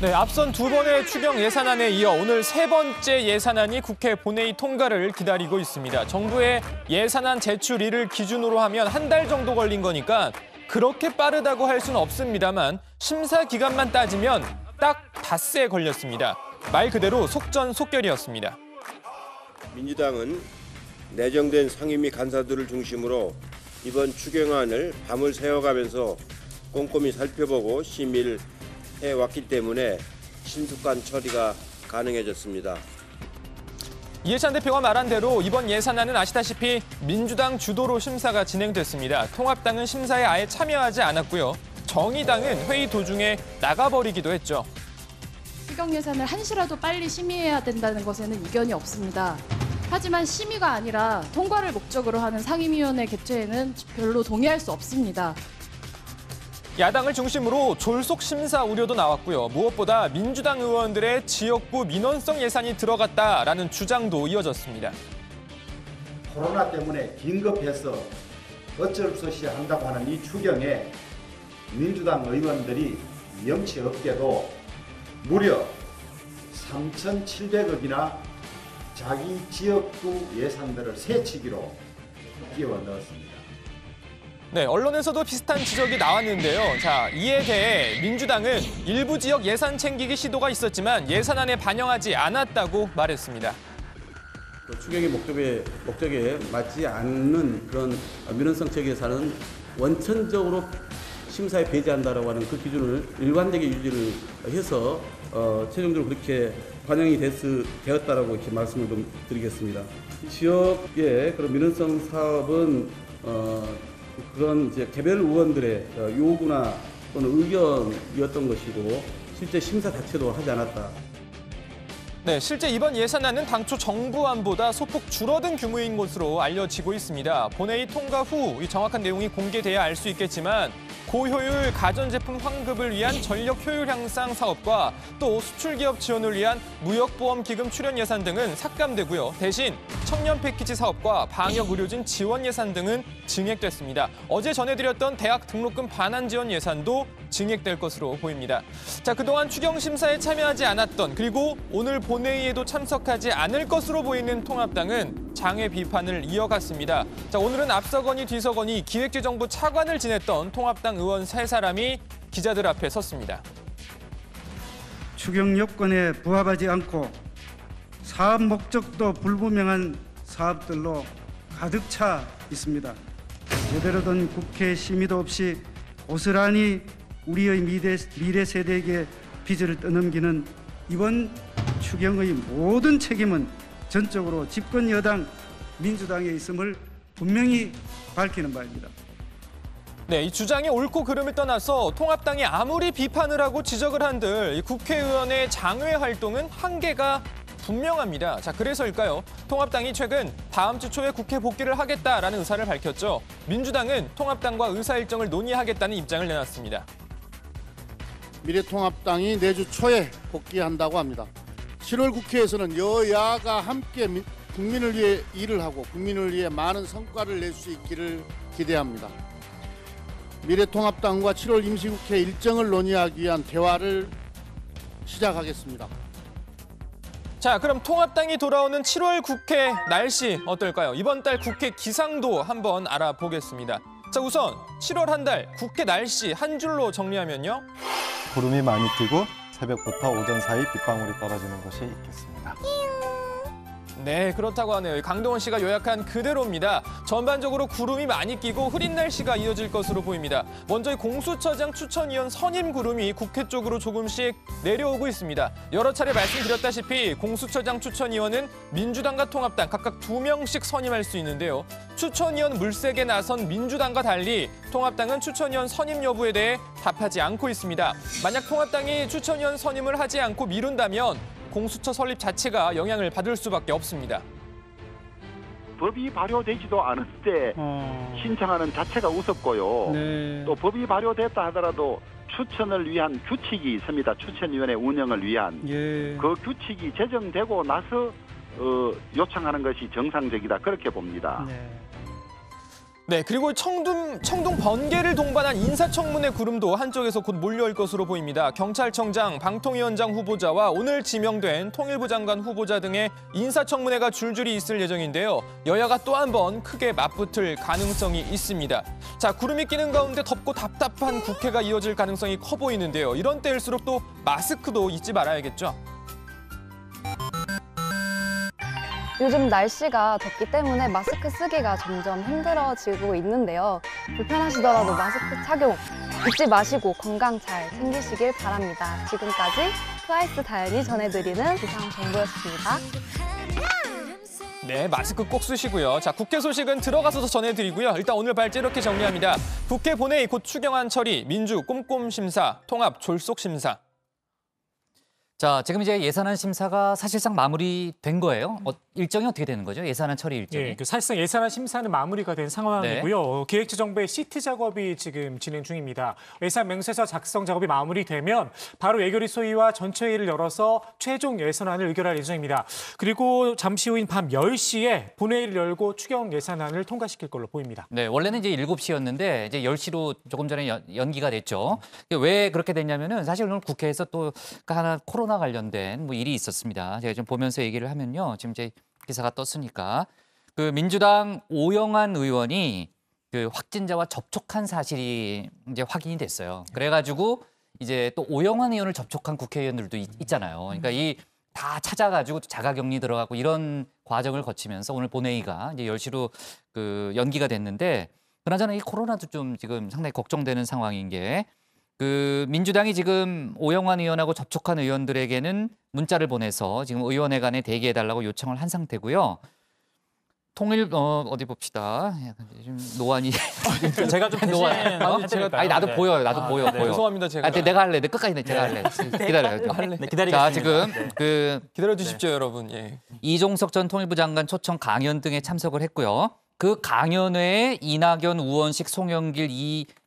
네, 앞선 두 번의 추경 예산안에 이어 오늘 세 번째 예산안이 국회 본회의 통과를 기다리고 있습니다. 정부의 예산안 제출일을 기준으로 하면 한 달 정도 걸린 거니까 그렇게 빠르다고 할 수는 없습니다만 심사 기간만 따지면 딱 닷새 걸렸습니다. 말 그대로 속전속결이었습니다.
민주당은 내정된 상임위 간사들을 중심으로 이번 추경안을 밤을 새워가면서 꼼꼼히 살펴보고 심의해왔기 때문에 신속한 처리가 가능해졌습니다.
이해찬 대표가 말한 대로 이번 예산안은 아시다시피 민주당 주도로 심사가 진행됐습니다. 통합당은 심사에 아예 참여하지 않았고요. 정의당은 회의 도중에 나가버리기도 했죠.
추경 예산을 한시라도 빨리 심의해야 된다는 것에는 이견이 없습니다. 하지만 심의가 아니라 통과를 목적으로 하는 상임위원회 개최에는 별로 동의할 수 없습니다.
야당을 중심으로 졸속 심사 우려도 나왔고요. 무엇보다 민주당 의원들의 지역구 민원성 예산이 들어갔다라는 주장도 이어졌습니다.
코로나 때문에 긴급해서 어쩔 수 없이 한다고 하는 이 추경에 민주당 의원들이 염치 없게도 무려 3,700억이나 자기 지역구 예산들을 새치기로 끼워 넣었습니다.
네, 언론에서도 비슷한 지적이 나왔는데요. 자, 이에 대해 민주당은 일부 지역 예산 챙기기 시도가 있었지만 예산안에 반영하지 않았다고 말했습니다.
추경의 목적에 맞지 않는 그런 민원성 지역 예산은 원천적으로 심사에 배제한다라고 하는 그 기준을 일관되게 유지를 해서 최종적으로 그렇게 반영이 되었다라고 이렇게 말씀을 좀 드리겠습니다. 지역의 그런 민원성 사업은 그런 이제 개별 의원들의 요구나 또는 의견이었던 것이고 실제 심사 자체도 하지 않았다.
네, 실제 이번 예산안은 당초 정부안보다 소폭 줄어든 규모인 것으로 알려지고 있습니다. 본회의 통과 후 이 정확한 내용이 공개돼야 알 수 있겠지만 고효율 가전제품 환급을 위한 전력 효율 향상 사업과 또 수출기업 지원을 위한 무역보험기금 출연 예산 등은 삭감되고요. 대신 청년 패키지 사업과 방역의료진 지원 예산 등은 증액됐습니다. 어제 전해드렸던 대학 등록금 반환 지원 예산도 증액될 것으로 보입니다. 자, 그동안 추경심사에 참여하지 않았던 그리고 오늘 본회의에도 참석하지 않을 것으로 보이는 통합당은 장외 비판을 이어갔습니다. 자, 오늘은 앞서거니 뒤서거니 기획재정부 차관을 지냈던 통합당 의원 3사람이 기자들 앞에 섰습니다.
추경 요건에 부합하지 않고 사업 목적도 불분명한 사업들로 가득 차 있습니다. 제대로 된 국회 심의도 없이 고스란히 우리의 미래 세대에게 빚을 떠넘기는 이번 추경의 모든 책임은 전적으로 집권 여당 민주당에 있음을 분명히 밝히는 바입니다.
네, 이 주장이 옳고 그름을 떠나서 통합당이 아무리 비판을 하고 지적을 한들 국회의원의 장외 활동은 한계가 분명합니다. 자, 그래서일까요? 통합당이 최근 다음 주 초에 국회 복귀를 하겠다라는 의사를 밝혔죠. 민주당은 통합당과 의사 일정을 논의하겠다는 입장을 내놨습니다.
미래통합당이 내주 초에 복귀한다고 합니다. 7월 국회에서는 여야가 함께 국민을 위해 일을 하고 국민을 위해 많은 성과를 낼 수 있기를 기대합니다. 미래통합당과 7월 임시국회 일정을 논의하기 위한 대화를 시작하겠습니다.
자, 그럼 통합당이 돌아오는 7월 국회 날씨 어떨까요? 이번 달 국회 기상도 한번 알아보겠습니다. 자, 우선 7월 한 달 국회 날씨 한 줄로 정리하면요.
구름이 많이 끼고 새벽부터 오전 사이 빗방울이 떨어지는 곳이 있겠습니다.
네, 그렇다고 하네요. 강동원 씨가 요약한 그대로입니다. 전반적으로 구름이 많이 끼고 흐린 날씨가 이어질 것으로 보입니다. 먼저 공수처장 추천위원 선임 구름이 국회 쪽으로 조금씩 내려오고 있습니다. 여러 차례 말씀드렸다시피 공수처장 추천위원은 민주당과 통합당 각각 2명씩 선임할 수 있는데요. 추천위원 물색에 나선 민주당과 달리 통합당은 추천위원 선임 여부에 대해 답하지 않고 있습니다. 만약 통합당이 추천위원 선임을 하지 않고 미룬다면 공수처 설립 자체가 영향을 받을 수밖에 없습니다.
법이 발효되지도 않은데 신청하는 자체가 우습고요.
네.
또 법이 발효됐다 하더라도 추천을 위한 규칙이 있습니다. 추천위원회 운영을 위한.
예.
그 규칙이 제정되고 나서 요청하는 것이 정상적이다. 그렇게 봅니다.
네, 그리고 청둥 번개를 동반한 인사청문회 구름도 한쪽에서 곧 몰려올 것으로 보입니다. 경찰청장, 방통위원장 후보자와 오늘 지명된 통일부 장관 후보자 등의 인사청문회가 줄줄이 있을 예정인데요. 여야가 또 한 번 크게 맞붙을 가능성이 있습니다. 자, 구름이 끼는 가운데 덥고 답답한 국회가 이어질 가능성이 커 보이는데요. 이런 때일수록 또 마스크도 잊지 말아야겠죠.
요즘 날씨가 덥기 때문에 마스크 쓰기가 점점 힘들어지고 있는데요. 불편하시더라도 마스크 착용 잊지 마시고 건강 잘 챙기시길 바랍니다. 지금까지 트와이스 다현이 전해드리는 기상 정보였습니다.
네, 마스크 꼭 쓰시고요. 자, 국회 소식은 들어가서 전해드리고요. 일단 오늘 발제 이렇게 정리합니다. 국회 본회의 곧 추경안 처리, 민주 꼼꼼 심사, 통합 졸속 심사.
자, 지금 이제 예산안 심사가 사실상 마무리된 거예요. 일정이 어떻게 되는 거죠? 예산안 처리 일정이?
예, 사실상 예산안 심사는 마무리가 된 상황이고요. 기획재정부의 시트 작업이 지금 진행 중입니다. 예산 명세서 작성 작업이 마무리되면 바로 예결위 소위와 전체회의를 열어서 최종 예산안을 의결할 예정입니다. 그리고 잠시 후인 밤 10시에 본회의를 열고 추경 예산안을 통과시킬 걸로 보입니다.
네, 원래는 이제 7시였는데 이제 10시로 조금 전에 연기가 됐죠. 왜 그렇게 됐냐면은 사실 오늘 국회에서 또 하나 코로나 관련된 뭐 일이 있었습니다. 제가 좀 보면서 얘기를 하면요. 지금 이제 기사가 떴으니까 그 민주당 오영환 의원이 그 확진자와 접촉한 사실이 이제 확인이 됐어요. 그래가지고 이제 또 오영환 의원을 접촉한 국회의원들도 있잖아요. 그러니까 이 다 찾아가지고 자가격리 들어가고 이런 과정을 거치면서 오늘 본회의가 이제 10시로 그 연기가 됐는데 그나저나 이 코로나도 좀 지금 상당히 걱정되는 상황인 게 그 민주당이 지금 오영환 의원하고 접촉한 의원들에게는 문자를 보내서 지금 의원회관에 대기해달라고 요청을 한 상태고요. 어디 봅시다. 좀 노안이
제가 좀 대신 해드릴까요?
아니 나도
네.
보여요. 나도 보여.
죄송합니다, 제가.
내가 할래. 끝까지 내가 할래. 기다려요.
네, 기다리겠습니다.
자, 지금
네.
기다려 주십시오, 여러분. 예.
이종석 전 통일부 장관 초청 강연 등에 참석을 했고요. 그 강연회에 이낙연, 우원식, 송영길,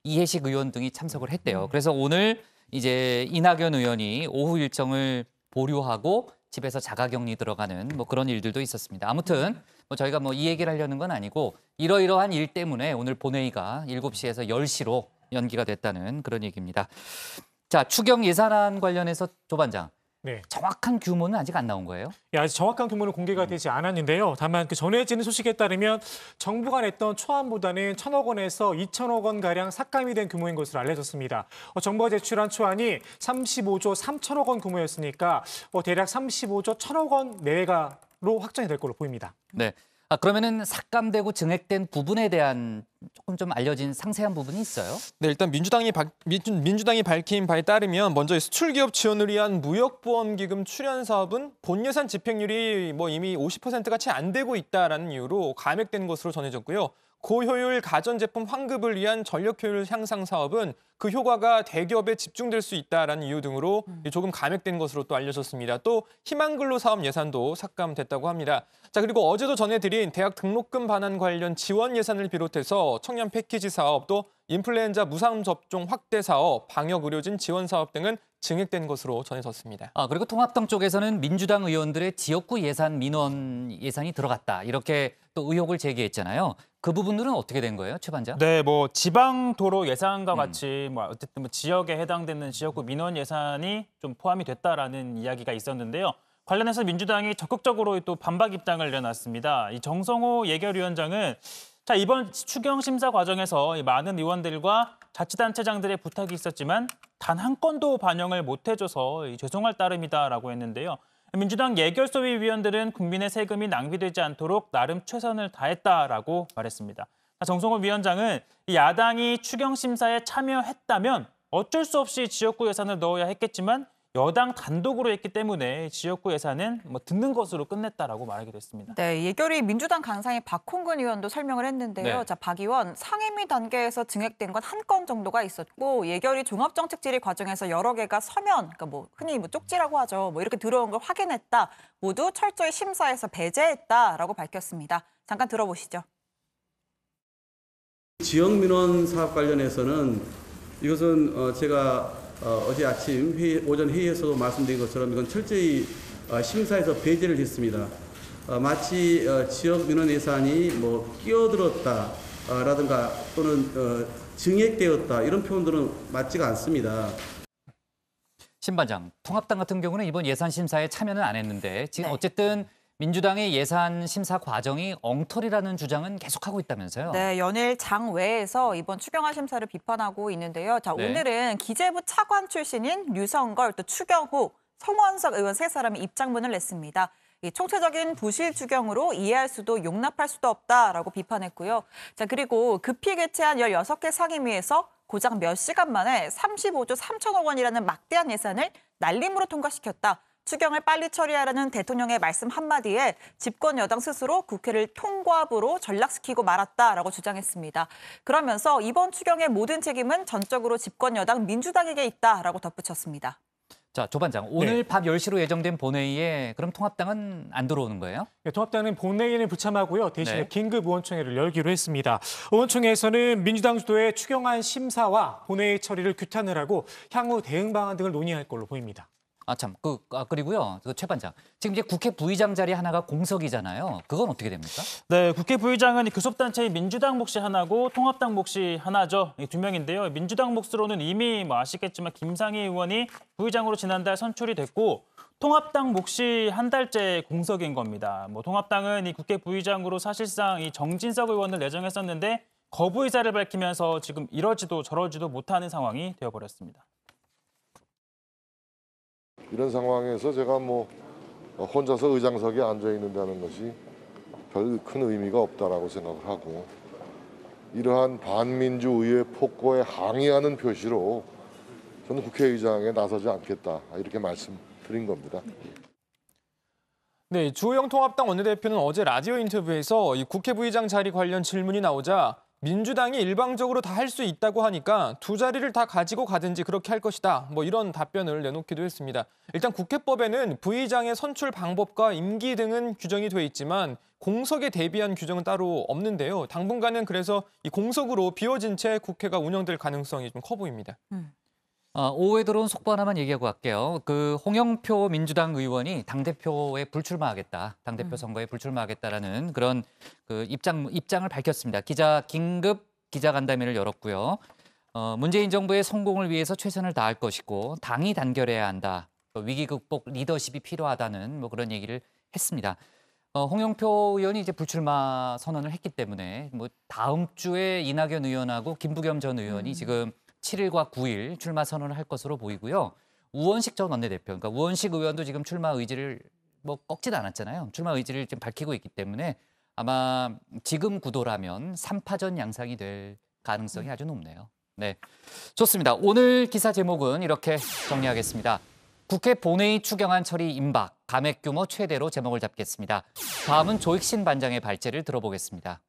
이해식 의원 등이 참석을 했대요. 그래서 오늘 이제 이낙연 의원이 오후 일정을 보류하고 집에서 자가격리 들어가는 뭐 그런 일들도 있었습니다. 아무튼 뭐 저희가 뭐 이 얘기를 하려는 건 아니고 이러이러한 일 때문에 오늘 본회의가 7시에서 10시로 연기가 됐다는 그런 얘기입니다. 자, 추경 예산안 관련해서 조 반장.
네.
정확한 규모는 아직 안 나온 거예요?
예, 아직 정확한 규모는 공개가 되지 않았는데요. 다만 그 전해지는 소식에 따르면 정부가 냈던 초안보다는 1,000억 원에서 2,000억 원 가량 삭감이 된 규모인 것으로 알려졌습니다. 정부가 제출한 초안이 35조 3,000억 원 규모였으니까 대략 35조 1,000억 원 내외가로 확정이 될 걸로 보입니다.
네. 그러면은 삭감되고 증액된 부분에 대한 조금 좀 알려진 상세한 부분이 있어요?
네, 일단 민주당이 밝힌 바에 따르면 먼저 수출기업 지원을 위한 무역보험기금 출연 사업은 본 예산 집행률이 뭐 이미 50%가 채 안 되고 있다라는 이유로 감액된 것으로 전해졌고요. 고효율 가전제품 환급을 위한 전력효율 향상 사업은 그 효과가 대기업에 집중될 수 있다라는 이유 등으로 조금 감액된 것으로 또 알려졌습니다. 또 희망근로 사업 예산도 삭감됐다고 합니다. 자, 그리고 어제도 전해드린 대학 등록금 반환 관련 지원 예산을 비롯해서 청년 패키지 사업, 또 인플루엔자 무상 접종 확대 사업, 방역 의료진 지원 사업 등은 증액된 것으로 전해졌습니다.
그리고 통합당 쪽에서는 민주당 의원들의 지역구 예산 민원 예산이 들어갔다. 이렇게 또 의혹을 제기했잖아요. 그 부분들은 어떻게 된 거예요, 최 반장?
네, 뭐 지방 도로 예산과 같이 뭐 어쨌든 뭐 지역에 해당되는 지역구 민원 예산이 좀 포함이 됐다라는 이야기가 있었는데요. 관련해서 민주당이 적극적으로 또 반박 입장을 내놨습니다. 이 정성호 예결위원장은 자, 이번 추경 심사 과정에서 많은 의원들과 자치단체장들의 부탁이 있었지만 단 한 건도 반영을 못 해줘서 죄송할 따름이다라고 했는데요. 민주당 예결소위 위원들은 국민의 세금이 낭비되지 않도록 나름 최선을 다했다라고 말했습니다. 정성호 위원장은 야당이 추경 심사에 참여했다면 어쩔 수 없이 지역구 예산을 넣어야 했겠지만 여당 단독으로 했기 때문에 지역구 예산은 뭐 듣는 것으로 끝냈다라고 말하기도 했습니다.
네, 예결위 민주당 간사인 박홍근 의원도 설명을 했는데요.
네.
자, 박 의원 상임위 단계에서 증액된 건 한 건 정도가 있었고 예결위 종합정책 질의 과정에서 여러 개가 서면, 그러니까 뭐 흔히 뭐 쪽지라고 하죠. 뭐 이렇게 들어온 걸 확인했다. 모두 철저히 심사해서 배제했다라고 밝혔습니다. 잠깐 들어보시죠.
지역 민원 사업 관련해서는 이것은 제가 어제 아침 오전 회의에서도 말씀드린 것처럼 이건 철저히 심사에서 배제를 했습니다. 마치 지역 민원 예산이 뭐 끼어들었다라든가 또는 증액되었다 이런 표현들은 맞지가 않습니다.
신 반장, 통합당 같은 경우는 이번 예산 심사에 참여는 안 했는데 지금 어쨌든 민주당의 예산 심사 과정이 엉터리라는 주장은 계속하고 있다면서요?
네, 연일 장외에서 이번 추경안 심사를 비판하고 있는데요. 자,
네.
오늘은 기재부 차관 출신인 류성걸, 또 추경호, 송원석 의원 세 사람이 입장문을 냈습니다. 이 총체적인 부실 추경으로 이해할 수도 용납할 수도 없다라고 비판했고요. 자, 그리고 급히 개최한 16개 상임위에서 고작 몇 시간 만에 35조 3천억 원이라는 막대한 예산을 날림으로 통과시켰다. 추경을 빨리 처리하라는 대통령의 말씀 한마디에 집권 여당 스스로 국회를 통과부로 전락시키고 말았다라고 주장했습니다. 그러면서 이번 추경의 모든 책임은 전적으로 집권 여당 민주당에게 있다라고 덧붙였습니다.
자, 조 반장, 오늘 밤 10시로 예정된 본회의에 그럼 통합당은 안 들어오는 거예요?
네, 통합당은 본회의는 불참하고요. 대신에
네.
긴급 의원총회를 열기로 했습니다. 의원총회에서는 민주당 주도의 추경안 심사와 본회의 처리를 규탄을 하고 향후 대응 방안 등을 논의할 걸로 보입니다.
그리고요, 최 반장. 지금 이제 국회 부의장 자리 하나가 공석이잖아요. 그건 어떻게 됩니까?
네, 국회 부의장은 교섭단체인 민주당 몫이 하나고 통합당 몫이 하나죠. 이 두 명인데요. 민주당 몫으로는 이미 뭐 아시겠지만 김상희 의원이 부의장으로 지난달 선출이 됐고 통합당 몫이 한 달째 공석인 겁니다. 뭐 통합당은 이 국회 부의장으로 사실상 이 정진석 의원을 내정했었는데 거부 의사를 밝히면서 지금 이러지도 저러지도 못하는 상황이 되어버렸습니다.
이런 상황에서 제가 뭐 혼자서 의장석에 앉아 있는다는 것이 별 큰 의미가 없다라고 생각을 하고 이러한 반민주의의 폭거에 항의하는 표시로 저는 국회의장에 나서지 않겠다 이렇게 말씀드린 겁니다.
네, 주호영 통합당 원내대표는 어제 라디오 인터뷰에서 이 국회 부의장 자리 관련 질문이 나오자 민주당이 일방적으로 다 할 수 있다고 하니까 두 자리를 다 가지고 가든지 그렇게 할 것이다. 뭐 이런 답변을 내놓기도 했습니다. 일단 국회법에는 부의장의 선출 방법과 임기 등은 규정이 돼 있지만 공석에 대비한 규정은 따로 없는데요. 당분간은 그래서 이 공석으로 비워진 채 국회가 운영될 가능성이 좀 커 보입니다.
오후에 들어온 속보 하나만 얘기하고 갈게요. 그 홍영표 민주당 의원이 당대표에 불출마하겠다. 당대표 선거에 불출마하겠다라는 그런 그 입장을 밝혔습니다. 긴급 기자간담회를 열었고요. 문재인 정부의 성공을 위해서 최선을 다할 것이고 당이 단결해야 한다. 위기 극복 리더십이 필요하다는 뭐 그런 얘기를 했습니다. 홍영표 의원이 이제 불출마 선언을 했기 때문에 뭐 다음 주에 이낙연 의원하고 김부겸 전 의원이 지금 7일과 9일 출마 선언을 할 것으로 보이고요. 우원식 전 원내대표, 그러니까 우원식 의원도 지금 출마 의지를 뭐 꺾지도 않았잖아요. 출마 의지를 좀 밝히고 있기 때문에 아마 지금 구도라면 3파전 양상이 될 가능성이 아주 높네요. 네, 좋습니다. 오늘 기사 제목은 이렇게 정리하겠습니다. 국회 본회의 추경안 처리 임박, 감액 규모 최대로 제목을 잡겠습니다. 다음은 조익신 반장의 발제를 들어보겠습니다.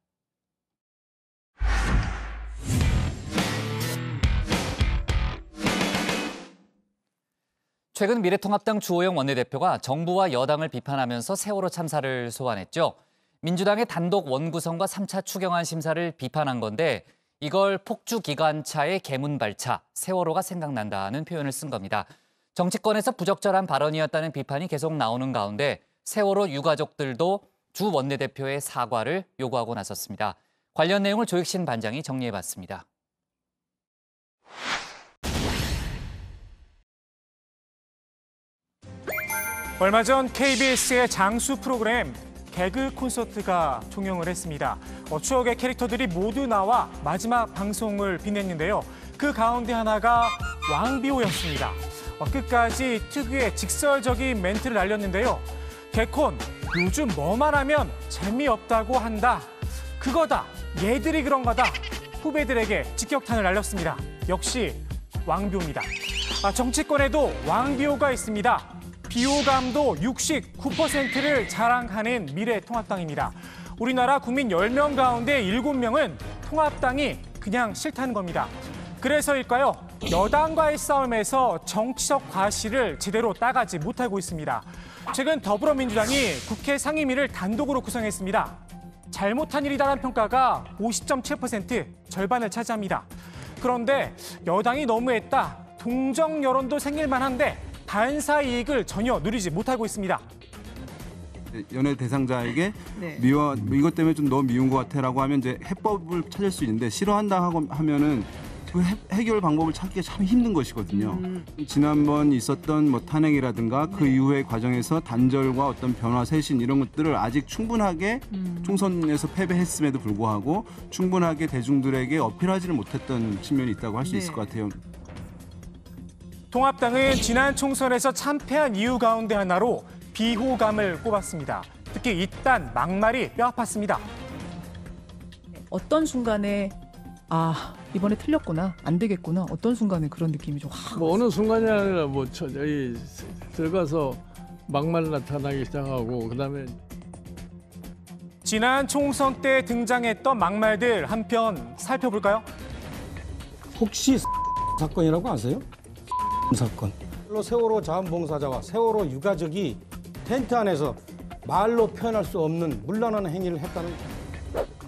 최근 미래통합당 주호영 원내대표가 정부와 여당을 비판하면서 세월호 참사를 소환했죠. 민주당의 단독 원구성과 3차 추경안 심사를 비판한 건데 이걸 폭주기관차의 개문발차, 세월호가 생각난다는 표현을 쓴 겁니다. 정치권에서 부적절한 발언이었다는 비판이 계속 나오는 가운데 세월호 유가족들도 주 원내대표의 사과를 요구하고 나섰습니다. 관련 내용을 조익신 반장이 정리해봤습니다.
얼마 전 KBS의 장수 프로그램 개그 콘서트가 종영을 했습니다. 추억의 캐릭터들이 모두 나와 마지막 방송을 빛냈는데요. 그 가운데 하나가 왕비호였습니다. 끝까지 특유의 직설적인 멘트를 날렸는데요. 개콘, 요즘 뭐만 하면 재미없다고 한다. 그거다, 얘들이 그런 거다. 후배들에게 직격탄을 날렸습니다. 역시 왕비호입니다. 정치권에도 왕비호가 있습니다. 비호감도 69%를 자랑하는 미래통합당입니다. 우리나라 국민 10명 가운데 7명은 통합당이 그냥 싫다는 겁니다. 그래서일까요? 여당과의 싸움에서 정치적 과실을 제대로 따가지 못하고 있습니다. 최근 더불어민주당이 국회 상임위를 단독으로 구성했습니다. 잘못한 일이다라는 평가가 50.7%, 절반을 차지합니다. 그런데 여당이 너무했다, 동정 여론도 생길 만한데 반사 이익을 전혀 누리지 못하고 있습니다.
연애 대상자에게 미워, 이것 때문에 좀 너무 미운 것 같아라고 하면 이제 해법을 찾을 수 있는데 싫어한다 하면은 그 해결 방법을 찾기가 참 힘든 것이거든요. 지난번 있었던 뭐 탄핵이라든가 그 이후의 과정에서 단절과 어떤 변화, 쇄신 이런 것들을 아직 충분하게 총선에서 패배했음에도 불구하고 충분하게 대중들에게 어필하지를 못했던 측면이 있다고 할 수 있을 것 같아요.
통합당은 지난 총선에서 참패한 이유 가운데 하나로 비호감을 꼽았습니다. 특히 이딴 막말이 뼈아팠습니다.
어떤 순간에 이번에 틀렸구나, 안 되겠구나, 어떤 순간에 그런 느낌이 좀 확.
어느 순간이 아니라 들어가서 막말 나타나기 시작하고 그다음에
지난 총선 때 등장했던 막말들 한편 살펴볼까요?
혹시 사건이라고 아세요? 사건. 세월호 자원봉사자와 세월호 유가족이 텐트 안에서 말로 표현할 수 없는 문란한 행위를 했다는 거예요.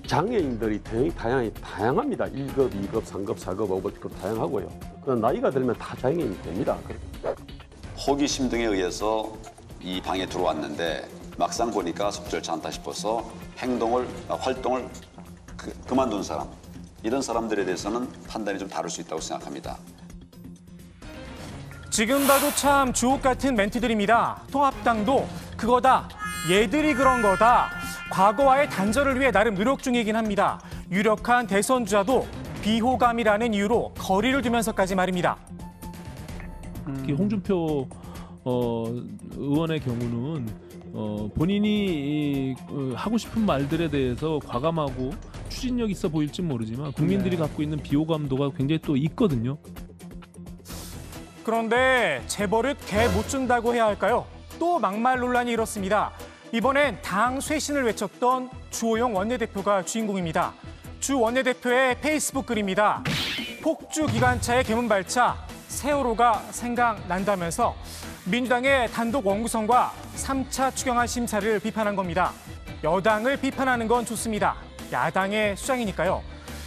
장애인들이 다양합니다. 1급, 2급, 3급, 4급, 5급 다양하고요. 그런 나이가 들면 다 장애인이 됩니다.
호기심 등에 의해서 이 방에 들어왔는데 막상 보니까 적절치 않다 싶어서 활동을 그만둔 사람, 이런 사람들에 대해서는 판단이 좀 다를 수 있다고 생각합니다.
지금 봐도 참 주옥 같은 멘트들입니다. 통합당도 그거다, 얘들이 그런 거다. 과거와의 단절을 위해 나름 노력 중이긴 합니다. 유력한 대선 주자도 비호감이라는 이유로 거리를 두면서까지 말입니다.
홍준표 의원의 경우는 본인이 하고 싶은 말들에 대해서 과감하고 추진력 있어 보일지 모르지만 국민들이 갖고 있는 비호감도가 굉장히 또 있거든요.
그런데 재벌은 개 못 준다고 해야 할까요? 또 막말 논란이 일었습니다. 이번엔 당 쇄신을 외쳤던 주호영 원내대표가 주인공입니다. 주 원내대표의 페이스북 글입니다. 폭주 기관차의 개문 발차, 세월호가 생각난다면서 민주당의 단독 원구성과 3차 추경안 심사를 비판한 겁니다. 여당을 비판하는 건 좋습니다. 야당의 수장이니까요.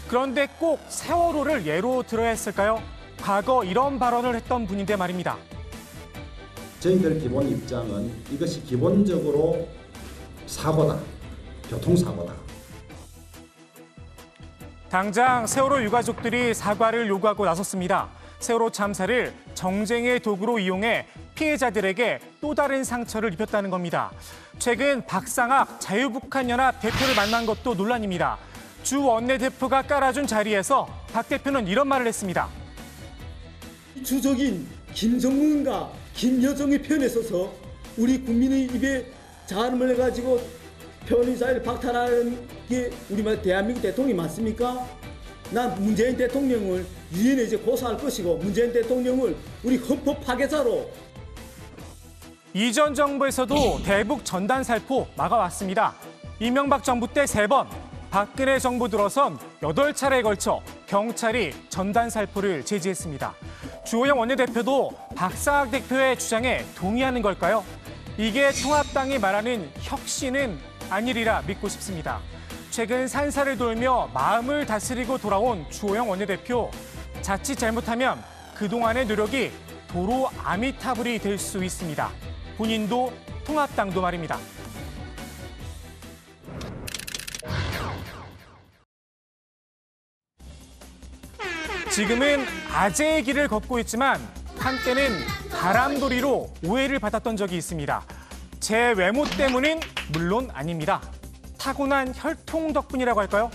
그런데 꼭 세월호를 예로 들어야 했을까요? 과거 이런 발언을 했던 분인데 말입니다.
저희들 기본 입장은 이것이 기본적으로 사고다, 교통사고다.
당장 세월호 유가족들이 사과를 요구하고 나섰습니다. 세월호 참사를 정쟁의 도구로 이용해 피해자들에게 또 다른 상처를 입혔다는 겁니다. 최근 박상학 자유북한연합 대표를 만난 것도 논란입니다. 주 원내대표가 깔아준 자리에서 박 대표는 이런 말을 했습니다.
주적인 김정은과 김여정의 편에 서서 우리 국민의 입에 자름을 가지고 편의 자유를 박탈하는 게 우리 대한민국 대통령이 맞습니까? 난 문재인 대통령을 유엔에 이제 고소할 것이고 문재인 대통령을 우리 헌법 파괴자로.
이전 정부에서도 대북 전단 살포 막아왔습니다. 이명박 정부 때 3번, 박근혜 정부 들어선 8차례에 걸쳐 경찰이 전단 살포를 제지했습니다. 주호영 원내대표도 박상학 대표의 주장에 동의하는 걸까요? 이게 통합당이 말하는 혁신은 아니리라 믿고 싶습니다. 최근 산사를 돌며 마음을 다스리고 돌아온 주호영 원내대표. 자칫 잘못하면 그동안의 노력이 도로 아미타불이 될 수 있습니다. 본인도 통합당도 말입니다. 지금은 아재의 길을 걷고 있지만 한때는 바람돌이로 오해를 받았던 적이 있습니다. 제 외모 때문은 물론 아닙니다. 타고난 혈통 덕분이라고 할까요?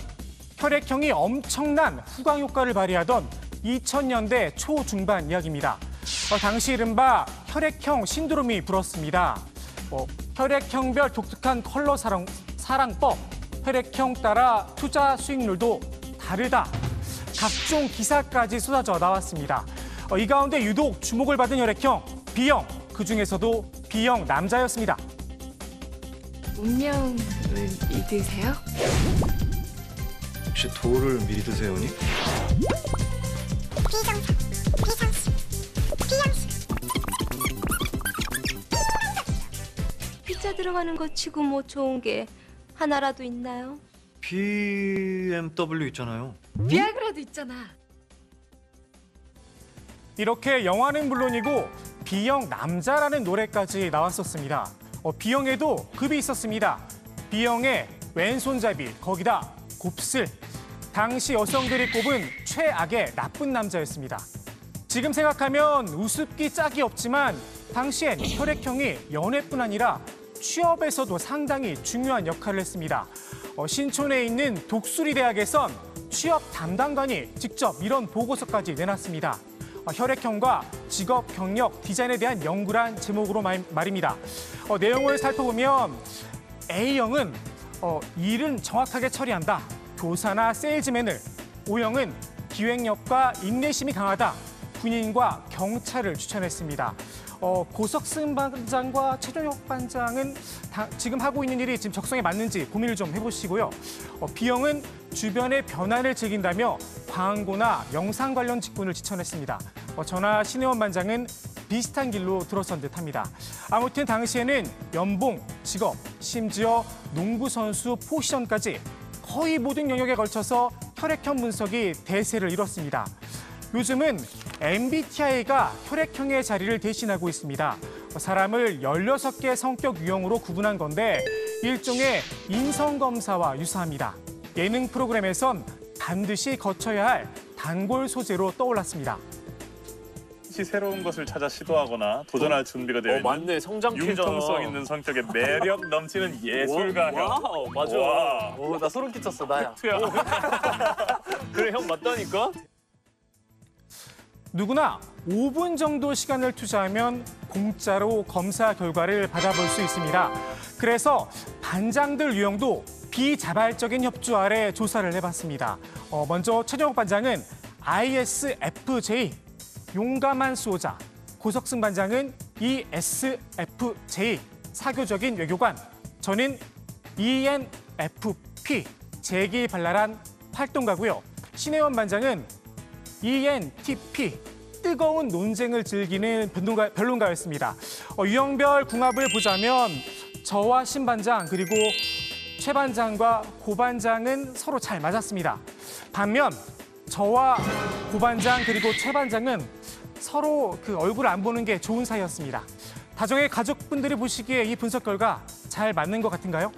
혈액형이 엄청난 후광 효과를 발휘하던 2000년대 초중반 이야기입니다. 당시 이른바 혈액형 신드롬이 불었습니다. 혈액형별 독특한 컬러 사랑법, 혈액형 따라 투자 수익률도 다르다. 각종 기사까지 쏟아져 나왔습니다. 이 가운데 유독 주목을 받은 혈액형 B형, 그중에서도 B형 남자였습니다.
운명을 믿으세요?
혹시 돌을 믿으세요니?
피자 들어가는 거 치고 뭐 좋은 게 하나라도 있나요?
BMW 있잖아요.
비아그라도 있잖아.
이렇게 영화는 물론이고 B형 남자라는 노래까지 나왔었습니다. B형에도 급이 있었습니다. B형의 왼손잡이, 거기다 곱슬. 당시 여성들이 꼽은 최악의 나쁜 남자였습니다. 지금 생각하면 우습기 짝이 없지만 당시엔 혈액형이 연애뿐 아니라 취업에서도 상당히 중요한 역할을 했습니다. 신촌에 있는 독수리 대학에선 취업 담당관이 직접 이런 보고서까지 내놨습니다. 혈액형과 직업, 경력, 디자인에 대한 연구란 제목으로 말입니다. 내용을 살펴보면 A형은 일은 정확하게 처리한다. 교사나 세일즈맨을. O형은 기획력과 인내심이 강하다. 군인과 경찰을 추천했습니다. 고석승 반장과 최종혁 반장은 지금 하고 있는 일이 지금 적성에 맞는지 고민을 좀 해보시고요. B형은 주변의 변화를 즐긴다며 광고나 영상 관련 직군을 추천했습니다. 저나 신혜원 반장은 비슷한 길로 들어선 듯합니다. 아무튼 당시에는 연봉, 직업, 심지어 농구 선수 포지션까지 거의 모든 영역에 걸쳐서 혈액형 분석이 대세를 이뤘습니다. 요즘은 MBTI가 혈액형의 자리를 대신하고 있습니다. 사람을 16개 성격 유형으로 구분한 건데 일종의 인성검사와 유사합니다. 예능 프로그램에선 반드시 거쳐야 할 단골 소재로 떠올랐습니다.
새로운 것을 찾아 시도하거나 도전할 준비가 되어 있는
맞네, 성장캐잖아.
융통성 있는 성격의 매력 넘치는 예술가형.
와우, 맞아. 오, 나 소름 끼쳤어, 나야. 그래, 형 맞다니까?
누구나 5분 정도 시간을 투자하면 공짜로 검사 결과를 받아볼 수 있습니다. 그래서 반장들 유형도 비자발적인 협조 아래 조사를 해봤습니다. 먼저 최종욱 반장은 ISFJ, 용감한 수호자, 고석승 반장은 ESFJ, 사교적인 외교관, 저는 ENFP, 재기발랄한 활동가고요. 신혜원 반장은 ENTP, 뜨거운 논쟁을 즐기는 변론가였습니다. 유형별 궁합을 보자면 저와 신 반장 그리고 최 반장과 고 반장은 서로 잘 맞았습니다. 반면 저와 고 반장 그리고 최 반장은 서로 그 얼굴 안 보는 게 좋은 사이였습니다. 다정의 가족분들이 보시기에 이 분석 결과 잘 맞는 것 같은가요?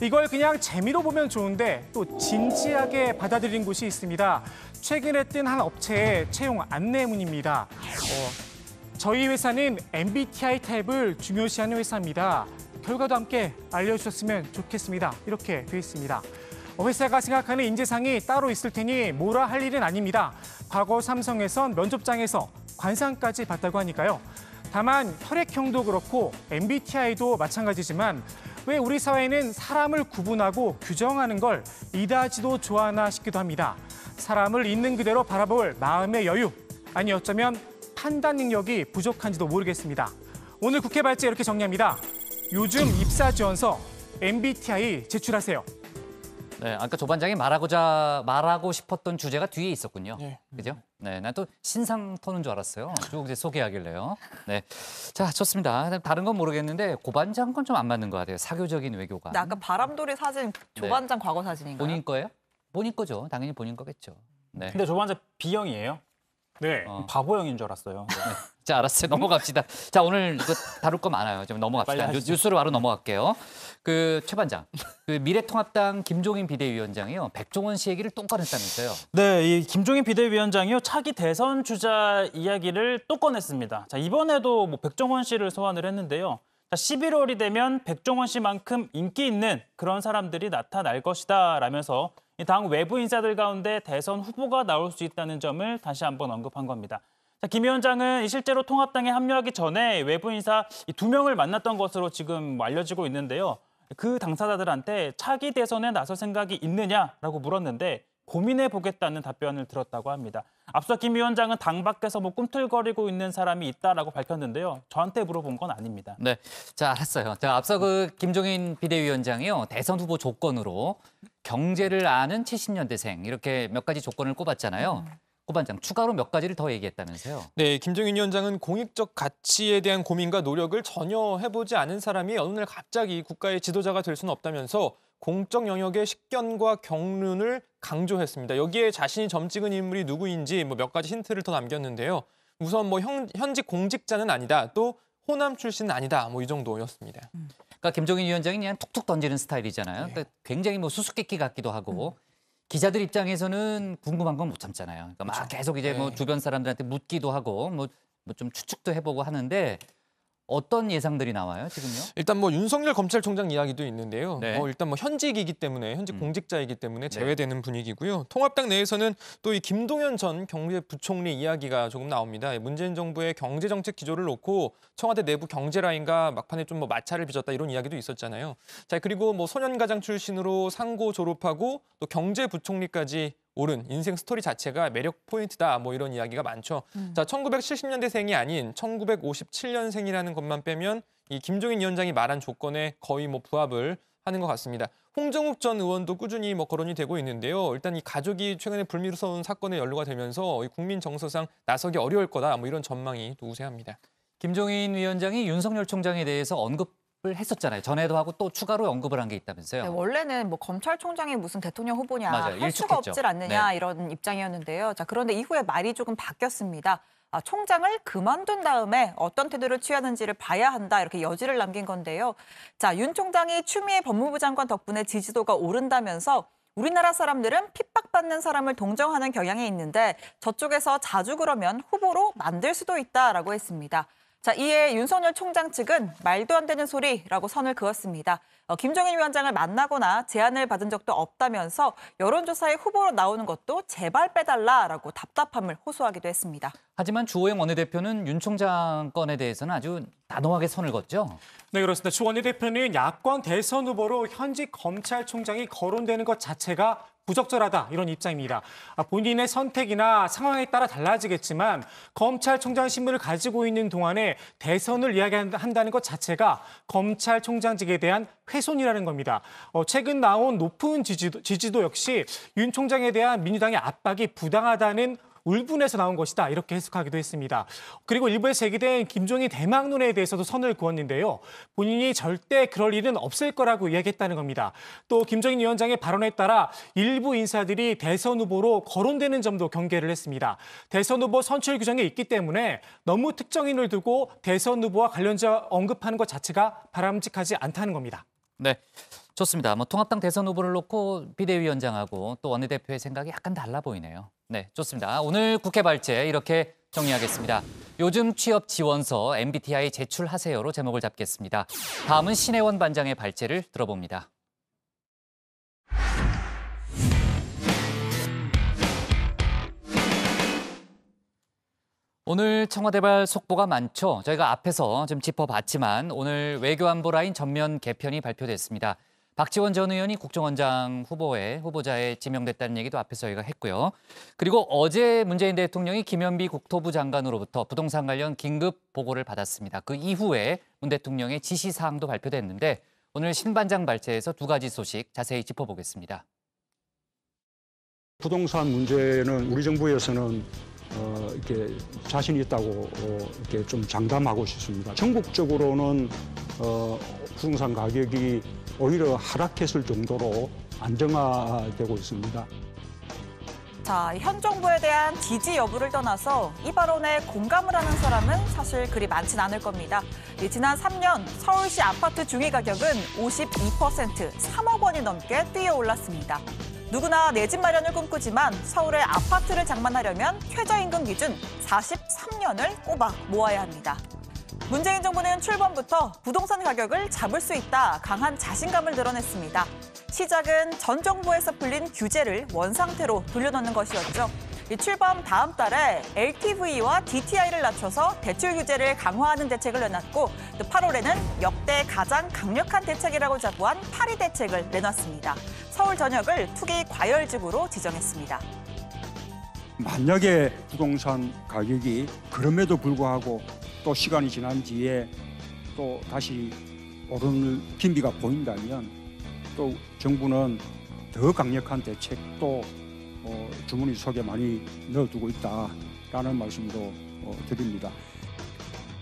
이걸 그냥 재미로 보면 좋은데 또 진지하게 받아들인 곳이 있습니다. 최근에 뜬 한 업체의 채용 안내문입니다. 저희 회사는 MBTI 타입을 중요시하는 회사입니다. 결과도 함께 알려주셨으면 좋겠습니다. 이렇게 돼 있습니다. 회사가 생각하는 인재상이 따로 있을 테니 뭐라 할 일은 아닙니다. 과거 삼성에선 면접장에서 관상까지 봤다고 하니까요. 다만 혈액형도 그렇고 MBTI도 마찬가지지만 왜 우리 사회는 사람을 구분하고 규정하는 걸 이다지도 좋아하나 싶기도 합니다. 사람을 있는 그대로 바라볼 마음의 여유, 아니 어쩌면 판단 능력이 부족한지도 모르겠습니다. 오늘 국회 발제 이렇게 정리합니다. 요즘 입사 지원서 MBTI 제출하세요.
네, 아까 조 반장이 말하고 싶었던 주제가 뒤에 있었군요. 그죠? 네, 난 또 신상 터는 줄 알았어요. 쭉 이제 소개하길래요. 네, 자 좋습니다. 다른 건 모르겠는데 고 반장 건 좀 안 맞는 것 같아요. 사교적인 외교관.
아까 바람돌이 사진 조 반장 과거 사진인가요?
본인 거예요? 본인 거죠. 당연히 본인 거겠죠. 네.
근데 조 반장 B형이에요?
네.
바보형인 줄 알았어요. 네.
자, 알았어요. 넘어갑시다. 자, 오늘 이거 다룰 거 많아요. 좀 넘어갑시다. 뉴스로 바로 넘어갈게요. 최 반장, 미래통합당 김종인 비대위원장이요. 백종원 씨 얘기를 또 꺼냈다면서요.
네, 이 김종인 비대위원장이요. 차기 대선 주자 이야기를 또 꺼냈습니다. 자, 이번에도 백종원 씨를 소환을 했는데요. 자, 11월이 되면 백종원 씨만큼 인기 있는 그런 사람들이 나타날 것이다 라면서 당 외부 인사들 가운데 대선 후보가 나올 수 있다는 점을 다시 한번 언급한 겁니다. 자, 김 위원장은 실제로 통합당에 합류하기 전에 외부 인사 2명을 만났던 것으로 지금 알려지고 있는데요. 그 당사자들한테 차기 대선에 나설 생각이 있느냐라고 물었는데 고민해보겠다는 답변을 들었다고 합니다. 앞서 김 위원장은 당 밖에서 꿈틀거리고 있는 사람이 있다라고 밝혔는데요. 저한테 물어본 건 아닙니다.
네, 자 알았어요. 자 앞서 김종인 비대위원장이요. 대선 후보 조건으로 경제를 아는 70년대생 이렇게 몇 가지 조건을 꼽았잖아요. 고 반장 추가로 몇 가지를 더 얘기했다면서요.
네, 김종인 위원장은 공익적 가치에 대한 고민과 노력을 전혀 해보지 않은 사람이 어느 날 갑자기 국가의 지도자가 될 수는 없다면서 공적 영역의 식견과 경륜을 강조했습니다. 여기에 자신이 점 찍은 인물이 누구인지 몇 가지 힌트를 더 남겼는데요. 우선 현직 공직자는 아니다. 또 호남 출신은 아니다. 이 정도였습니다.
그러니까 김종인 위원장이 그냥 툭툭 던지는 스타일이잖아요. 그러니까 굉장히 수수께끼 같기도 하고 기자들 입장에서는 궁금한 건 못 참잖아요. 그러니까 막 계속 이제 주변 사람들한테 묻기도 하고 좀 추측도 해보고 하는데 어떤 예상들이 나와요, 지금요?
일단 윤석열 검찰총장 이야기도 있는데요.
네.
일단 현직이기 때문에, 현직 공직자이기 때문에 제외되는 분위기고요. 통합당 내에서는 또 이 김동연 전 경제부총리 이야기가 조금 나옵니다. 문재인 정부의 경제정책 기조를 놓고 청와대 내부 경제 라인과 막판에 좀 마찰을 빚었다 이런 이야기도 있었잖아요. 자, 그리고 소년가장 출신으로 상고 졸업하고 또 경제부총리까지 오른 인생 스토리 자체가 매력 포인트다 이런 이야기가 많죠. 자, 1970년대생이 아닌 1957년생이라는 것만 빼면 이 김종인 위원장이 말한 조건에 거의 부합을 하는 것 같습니다. 홍정욱 전 의원도 꾸준히 거론이 되고 있는데요. 일단 이 가족이 최근에 불미스러운 사건에 연루가 되면서 국민 정서상 나서기 어려울 거다 이런 전망이 또 우세합니다.
김종인 위원장이 윤석열 총장에 대해서 언급을 했었잖아요. 전에도 하고 또 추가로 언급을 한 게 있다면서요.
네, 원래는 검찰총장이 무슨 대통령 후보냐
맞아요.
할 수가
일축했죠.
없질 않느냐
네.
이런 입장이었는데요. 자, 그런데 이후에 말이 조금 바뀌었습니다. 총장을 그만둔 다음에 어떤 태도를 취하는지를 봐야 한다 이렇게 여지를 남긴 건데요. 자, 윤 총장이 추미애 법무부 장관 덕분에 지지도가 오른다면서 우리나라 사람들은 핍박받는 사람을 동정하는 경향이 있는데 저쪽에서 자주 그러면 후보로 만들 수도 있다라고 했습니다. 자, 이에 윤석열 총장 측은 말도 안 되는 소리라고 선을 그었습니다. 김종인 위원장을 만나거나 제안을 받은 적도 없다면서 여론조사에 후보로 나오는 것도 제발 빼달라라고 답답함을 호소하기도 했습니다.
하지만 주호영 원내대표는 윤 총장 건에 대해서는 아주 단호하게 선을 걷죠.
네, 그렇습니다. 주 원내대표는 야권 대선 후보로 현직 검찰총장이 거론되는 것 자체가 부적절하다 이런 입장입니다. 본인의 선택이나 상황에 따라 달라지겠지만 검찰총장 신분을 가지고 있는 동안에 대선을 이야기한다는 것 자체가 검찰총장직에 대한 훼손이라는 겁니다. 최근 나온 높은 지지도 역시 윤 총장에 대한 민주당의 압박이 부당하다는 울분에서 나온 것이다 이렇게 해석하기도 했습니다. 그리고 일부에서 제기된 김종인 대망론에 대해서도 선을 그었는데요. 본인이 절대 그럴 일은 없을 거라고 이야기했다는 겁니다. 또 김종인 위원장의 발언에 따라 일부 인사들이 대선 후보로 거론되는 점도 경계를 했습니다. 대선 후보 선출 규정에 있기 때문에 너무 특정인을 두고 대선 후보와 관련자 언급하는 것 자체가 바람직하지 않다는 겁니다.
네, 좋습니다. 통합당 대선 후보를 놓고 비대위원장하고 또 원내대표의 생각이 약간 달라 보이네요. 네, 좋습니다. 오늘 국회 발제 이렇게 정리하겠습니다. 요즘 취업 지원서 MBTI 제출하세요로 제목을 잡겠습니다. 다음은 신혜원 반장의 발제를 들어봅니다. 오늘 청와대발 속보가 많죠. 저희가 앞에서 좀 짚어봤지만 오늘 외교안보 라인 전면 개편이 발표됐습니다. 박지원 전 의원이 국정원장 후보자에 지명됐다는 얘기도 앞에서 저희가 했고요. 그리고 어제 문재인 대통령이 김현미 국토부 장관으로부터 부동산 관련 긴급 보고를 받았습니다. 그 이후에 문 대통령의 지시사항도 발표됐는데 오늘 신 반장 발제에서 두 가지 소식 자세히 짚어보겠습니다.
부동산 문제는 우리 정부에서는 이렇게 자신이 있다고 이렇게 좀 장담하고 싶습니다. 전국적으로는 부동산 가격이 오히려 하락했을 정도로 안정화되고 있습니다.
자, 현 정부에 대한 지지 여부를 떠나서 이 발언에 공감을 하는 사람은 사실 그리 많진 않을 겁니다. 지난 3년 서울시 아파트 중위 가격은 52%, 3억 원이 넘게 뛰어올랐습니다. 누구나 내 집 마련을 꿈꾸지만 서울의 아파트를 장만하려면 최저임금 기준 43년을 꼬박 모아야 합니다. 문재인 정부는 출범부터 부동산 가격을 잡을 수 있다 강한 자신감을 드러냈습니다. 시작은 전 정부에서 풀린 규제를 원상태로 돌려놓는 것이었죠. 출범 다음 달에 LTV와 DTI를 낮춰서 대출 규제를 강화하는 대책을 내놨고 또 8월에는 역대 가장 강력한 대책이라고 자부한 파리 대책을 내놨습니다. 서울 전역을 투기 과열지구로 지정했습니다.
만약에 부동산 가격이 그럼에도 불구하고 또 시간이 지난 뒤에 또 다시 오르는 기미가 보인다면 또 정부는 더 강력한 대책도 주머니 속에 많이 넣어두고 있다라는 말씀도 드립니다.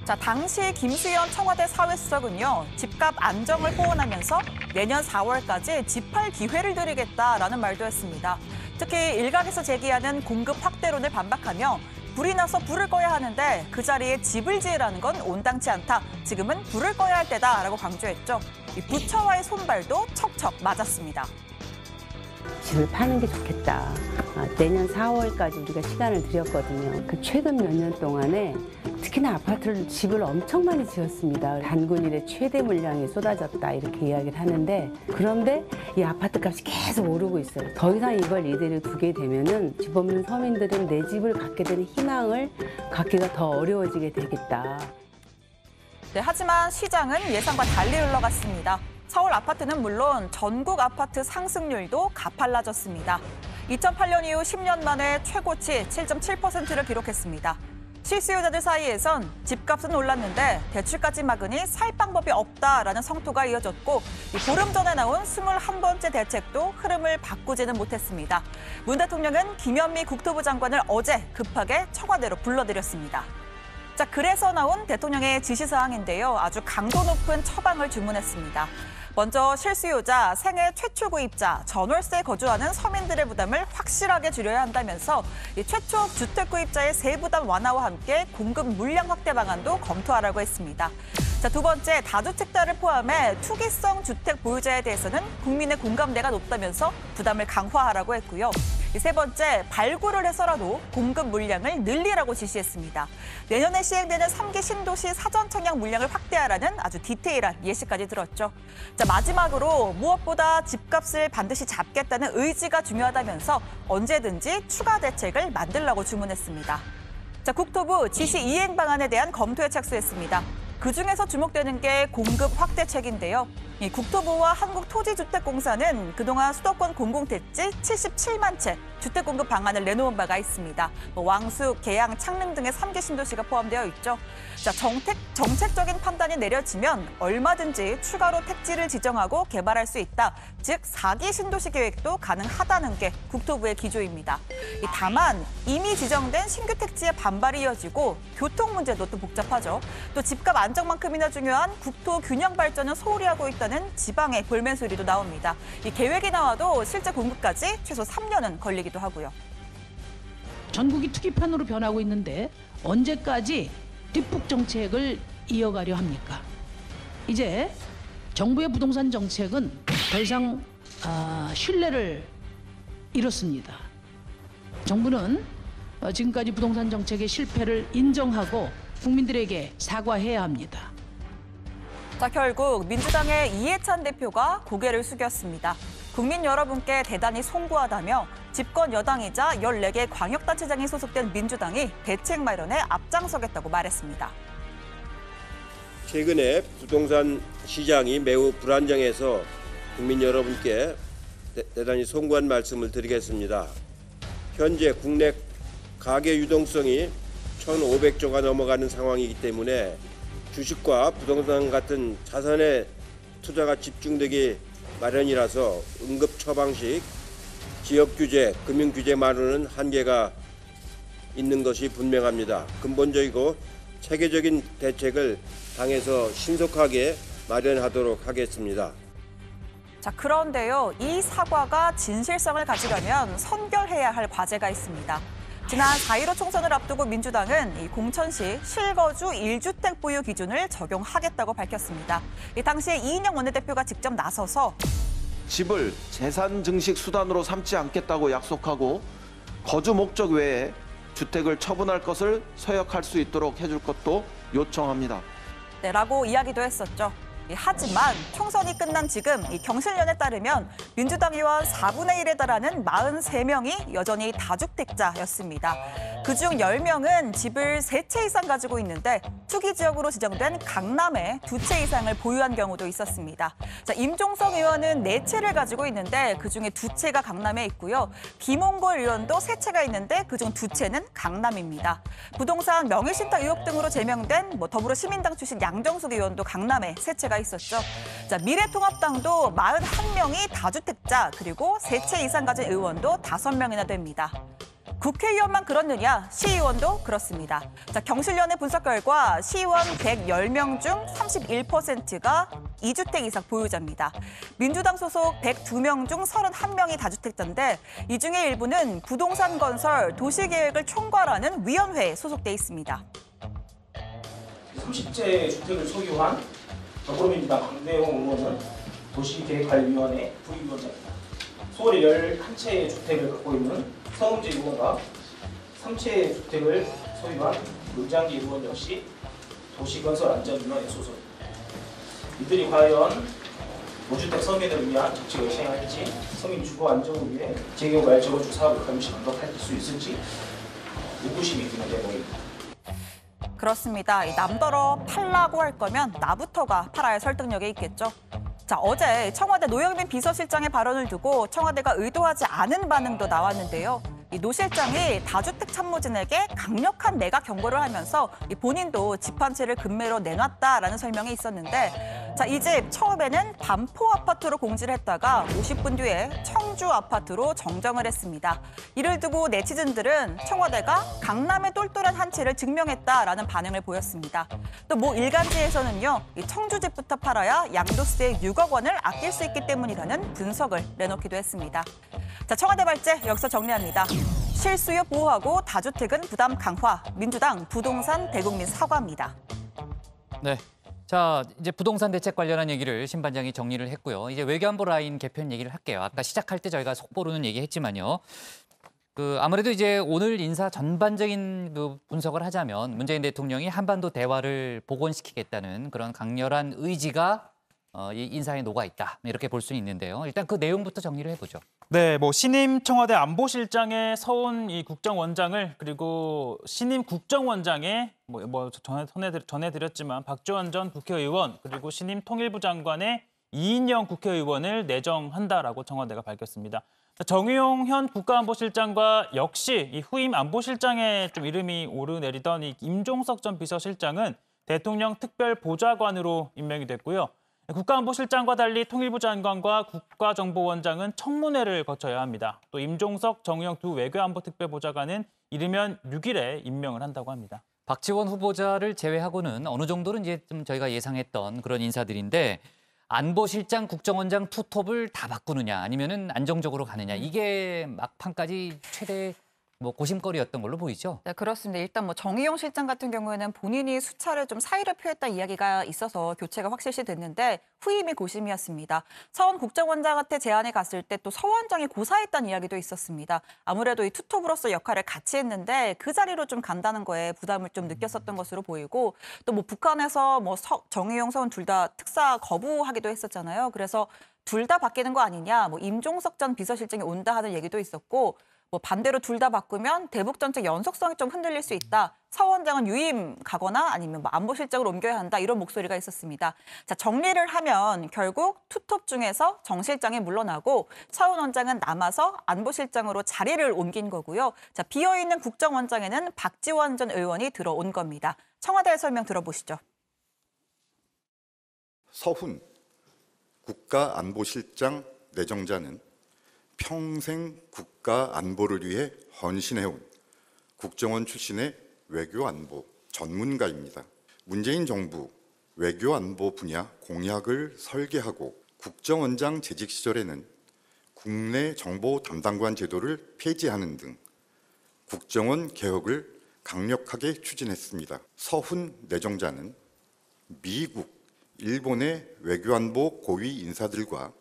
자, 당시 김수현 청와대 사회수석은요, 집값 안정을 포언하면서 내년 4월까지 집할 기회를 드리겠다라는 말도 했습니다. 특히 일각에서 제기하는 공급 확대론을 반박하며 불이 나서 불을 꺼야 하는데 그 자리에 집을 지으라는 건 온당치 않다. 지금은 불을 꺼야 할 때다라고 강조했죠. 이 부처와의 손발도 척척 맞았습니다.
집을 파는 게 좋겠다. 내년 4월까지 우리가 시간을 드렸거든요. 그 최근 몇 년 동안에 특히나 아파트를 집을 엄청 많이 지었습니다. 단군 이래 최대 물량이 쏟아졌다 이렇게 이야기를 하는데 그런데 이 아파트 값이 계속 오르고 있어요. 더 이상 이걸 이대로 두게 되면은 집 없는 서민들은 내 집을 갖게 되는 희망을 갖기가 더 어려워지게 되겠다.
네, 하지만 시장은 예상과 달리 흘러갔습니다. 서울 아파트는 물론 전국 아파트 상승률도 가팔라졌습니다. 2008년 이후 10년 만에 최고치 7.7%를 기록했습니다. 실수요자들 사이에선 집값은 올랐는데 대출까지 막으니 살 방법이 없다라는 성토가 이어졌고 보름 전에 나온 21번째 대책도 흐름을 바꾸지는 못했습니다. 문 대통령은 김현미 국토부 장관을 어제 급하게 청와대로 불러들였습니다. 자, 그래서 나온 대통령의 지시사항인데요. 아주 강도 높은 처방을 주문했습니다. 먼저 실수요자, 생애 최초 구입자, 전월세에 거주하는 서민들의 부담을 확실하게 줄여야 한다면서 이 최초 주택 구입자의 세부담 완화와 함께 공급 물량 확대 방안도 검토하라고 했습니다. 자, 두 번째, 다주택자를 포함해 투기성 주택 보유자에 대해서는 국민의 공감대가 높다면서 부담을 강화하라고 했고요. 세 번째, 발굴을 해서라도 공급 물량을 늘리라고 지시했습니다. 내년에 시행되는 3기 신도시 사전 청약 물량을 확대하라는 아주 디테일한 예시까지 들었죠. 자, 마지막으로 무엇보다 집값을 반드시 잡겠다는 의지가 중요하다면서 언제든지 추가 대책을 만들라고 주문했습니다. 자, 국토부 지시 이행 방안에 대한 검토에 착수했습니다. 그중에서 주목되는 게 공급 확대책인데요. 이 국토부와 한국토지주택공사는 그동안 수도권 공공택지 77만 채 주택 공급 방안을 내놓은 바가 있습니다. 왕숙, 계양, 창릉 등의 3개 신도시가 포함되어 있죠. 자, 정책적인 판단이 내려지면 얼마든지 추가로 택지를 지정하고 개발할 수 있다. 즉 4기 신도시 계획도 가능하다는 게 국토부의 기조입니다. 다만 이미 지정된 신규 택지에 반발이 이어지고 교통 문제도 또 복잡하죠. 또 집값 안정만큼이나 중요한 국토 균형 발전을 소홀히 하고 있다는 지방의 볼멘 소리도 나옵니다. 이 계획이 나와도 실제 공급까지 최소 3년은 걸리기도 하고요.
전국이 투기판으로 변하고 있는데 언제까지 뒷북 정책을 이어가려 합니까? 이제 정부의 부동산 정책은 더 이상 신뢰를 잃었습니다. 정부는 지금까지 부동산 정책의 실패를 인정하고 국민들에게 사과해야 합니다.
자, 결국 민주당의 이해찬 대표가 고개를 숙였습니다. 국민 여러분께 대단히 송구하다며 집권 여당이자 14개 광역단체장이 소속된 민주당이 대책 마련에 앞장서겠다고 말했습니다.
최근에 부동산 시장이 매우 불안정해서 국민 여러분께 대단히 송구한 말씀을 드리겠습니다. 현재 국내 가계 유동성이 1,500조가 넘어가는 상황이기 때문에 주식과 부동산 같은 자산의 투자가 집중되기 마련이라서 응급 처방식, 지역 규제, 금융 규제만으로는 한계가 있는 것이 분명합니다. 근본적이고 체계적인 대책을 당에서 신속하게 마련하도록 하겠습니다.
자, 그런데요, 이 사과가 진실성을 가지려면 선결해야 할 과제가 있습니다. 지난 4.15 총선을 앞두고 민주당은 이 공천시 실거주 1주택 보유 기준을 적용하겠다고 밝혔습니다. 이 당시에 이인영 원내대표가 직접 나서서
집을 재산 증식 수단으로 삼지 않겠다고 약속하고 거주 목적 외에 주택을 처분할 것을 서약할 수 있도록 해줄 것도 요청합니다.
네, 라고 이야기도 했었죠. 하지만 총선이 끝난 지금 이 경실련에 따르면 민주당 의원 4분의 1에 달하는 43명이 여전히 다주택자였습니다. 그중 10명은 집을 3채 이상 가지고 있는데 투기 지역으로 지정된 강남에 2채 이상을 보유한 경우도 있었습니다. 자, 임종석 의원은 4채를 가지고 있는데 그중에 2채가 강남에 있고요. 김홍걸 의원도 3채가 있는데 그중 2채는 강남입니다. 부동산 명의신탁 의혹 등으로 제명된 더불어시민당 출신 양정숙 의원도 강남에 3채가 있었죠. 자, 미래통합당도 41명이 다주택자 그리고 3채 이상 가진 의원도 5명이나 됩니다. 국회의원만 그렇느냐? 시의원도 그렇습니다. 자, 경실련의 분석 결과 시의원 110명 중 31%가 2주택 이상 보유자입니다. 민주당 소속 102명 중 31명이 다주택자인데 이 중에 일부는 부동산 건설 도시계획을 총괄하는 위원회에 소속돼 있습니다.
30채 주택을 소유한 더불어민주당 강대용 의원은 도시계획관리위원회 부위원장입니다. 서울에 11채의 주택을 갖고 있는 서은지 의원과 3채의 주택을 소유한 문장기 의원 역시 도시건설안전위원회 소속. 이들이 과연 무주택 서민을 위한 정책을 시행할지, 서민 주거 안정을 위해 재개발 재건축 사업을 감시 감독할 수 있을지 의구심이 드는 대목입니다.
그렇습니다. 남더러 팔라고 할 거면 나부터가 팔아야 설득력이 있겠죠. 자, 어제 청와대 노영민 비서실장의 발언을 두고 청와대가 의도하지 않은 반응도 나왔는데요. 이 노 실장이 다주택 참모진에게 강력한 내각 경고를 하면서 본인도 집 한 채를 금매로 내놨다라는 설명이 있었는데, 자, 이 집 처음에는 반포 아파트로 공지를 했다가 50분 뒤에 청주 아파트로 정정을 했습니다. 이를 두고 네티즌들은 청와대가 강남의 똘똘한 한 채를 증명했다라는 반응을 보였습니다. 또 모 일간지에서는요, 이 청주집부터 팔아야 양도세 6억 원을 아낄 수 있기 때문이라는 분석을 내놓기도 했습니다. 자, 청와대 발제 여기서 정리합니다. 실수요 보호하고 다주택은 부담 강화. 민주당 부동산 대국민 사과입니다.
네. 자, 이제 부동산 대책 관련한 얘기를 신 반장이 정리를 했고요. 이제 외교안보 라인 개편 얘기를 할게요. 아까 시작할 때 저희가 속보로는 얘기했지만요. 아무래도 이제 오늘 인사 전반적인 분석을 하자면 문재인 대통령이 한반도 대화를 복원시키겠다는 그런 강렬한 의지가 이 인사에 녹아 있다. 이렇게 볼 수는 있는데요. 일단 그 내용부터 정리를 해보죠.
네, 신임 청와대 안보실장의 서훈 이 국정원장을, 그리고 신임 국정원장의 전해드렸지만 박지원 전 국회의원, 그리고 신임 통일부 장관의 이인영 국회의원을 내정한다라고 청와대가 밝혔습니다. 정의용 현 국가안보실장과 역시 이 후임 안보실장에 좀 이름이 오르내리던 이 임종석 전 비서실장은 대통령 특별보좌관으로 임명이 됐고요. 국가안보실장과 달리 통일부 장관과 국가정보원장은 청문회를 거쳐야 합니다. 또 임종석, 정의용 두 외교안보특별보좌관은 이르면 6일에 임명을 한다고 합니다.
박지원 후보자를 제외하고는 어느 정도는 이제 좀 저희가 예상했던 그런 인사들인데 안보실장, 국정원장 투톱을 다 바꾸느냐 아니면은 안정적으로 가느냐 이게 막판까지 최대 고심거리였던 걸로 보이죠.
네, 그렇습니다. 일단 정의용 실장 같은 경우에는 본인이 수차례 좀 사의를 표했다는 이야기가 있어서 교체가 확실시 됐는데 후임이 고심이었습니다. 서원 국정원장한테 제안이 갔을 때 또 서 원장이 고사했다는 이야기도 있었습니다. 아무래도 이 투톱으로서 역할을 같이 했는데 그 자리로 좀 간다는 거에 부담을 좀 느꼈었던 것으로 보이고 또 북한에서 정의용, 서원 둘 다 특사 거부하기도 했었잖아요. 그래서 둘 다 바뀌는 거 아니냐, 임종석 전 비서실장이 온다 하는 얘기도 있었고 반대로 둘 다 바꾸면 대북 정책 연속성이 좀 흔들릴 수 있다. 서 원장은 유임 가거나 아니면 안보실장으로 옮겨야 한다. 이런 목소리가 있었습니다. 자, 정리를 하면 결국 투톱 중에서 정 실장이 물러나고 서훈 원장은 남아서 안보실장으로 자리를 옮긴 거고요. 자, 비어있는 국정원장에는 박지원 전 의원이 들어온 겁니다. 청와대의 설명 들어보시죠.
서훈 국가안보실장 내정자는 평생 국가 안보를 위해 헌신해온 국정원 출신의 외교안보 전문가입니다. 문재인 정부 외교안보 분야 공약을 설계하고 국정원장 재직 시절에는 국내 정보 담당관 제도를 폐지하는 등 국정원 개혁을 강력하게 추진했습니다. 서훈 내정자는 미국, 일본의 외교안보 고위 인사들과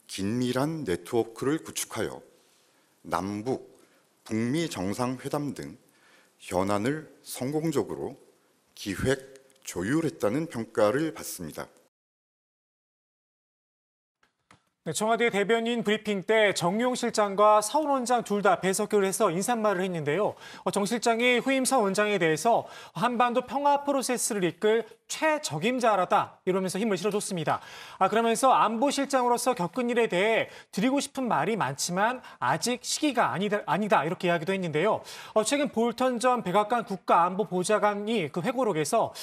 긴밀한 네트워크를 구축하여 남북, 북미 정상회담 등 현안을 성공적으로 기획, 조율했다는 평가를 받습니다.
네, 청와대 대변인 브리핑 때 정용 실장과 서훈 원장 둘 다 배석교를 해서 인사말을 했는데요. 정 실장이 후임 서 원장에 대해서 한반도 평화 프로세스를 이끌 최적임자라다 이러면서 힘을 실어줬습니다. 그러면서 안보실장으로서 겪은 일에 대해 드리고 싶은 말이 많지만 아직 시기가 아니다 이렇게 이야기도 했는데요. 최근 볼턴 전 백악관 국가안보보좌관이 그 회고록에서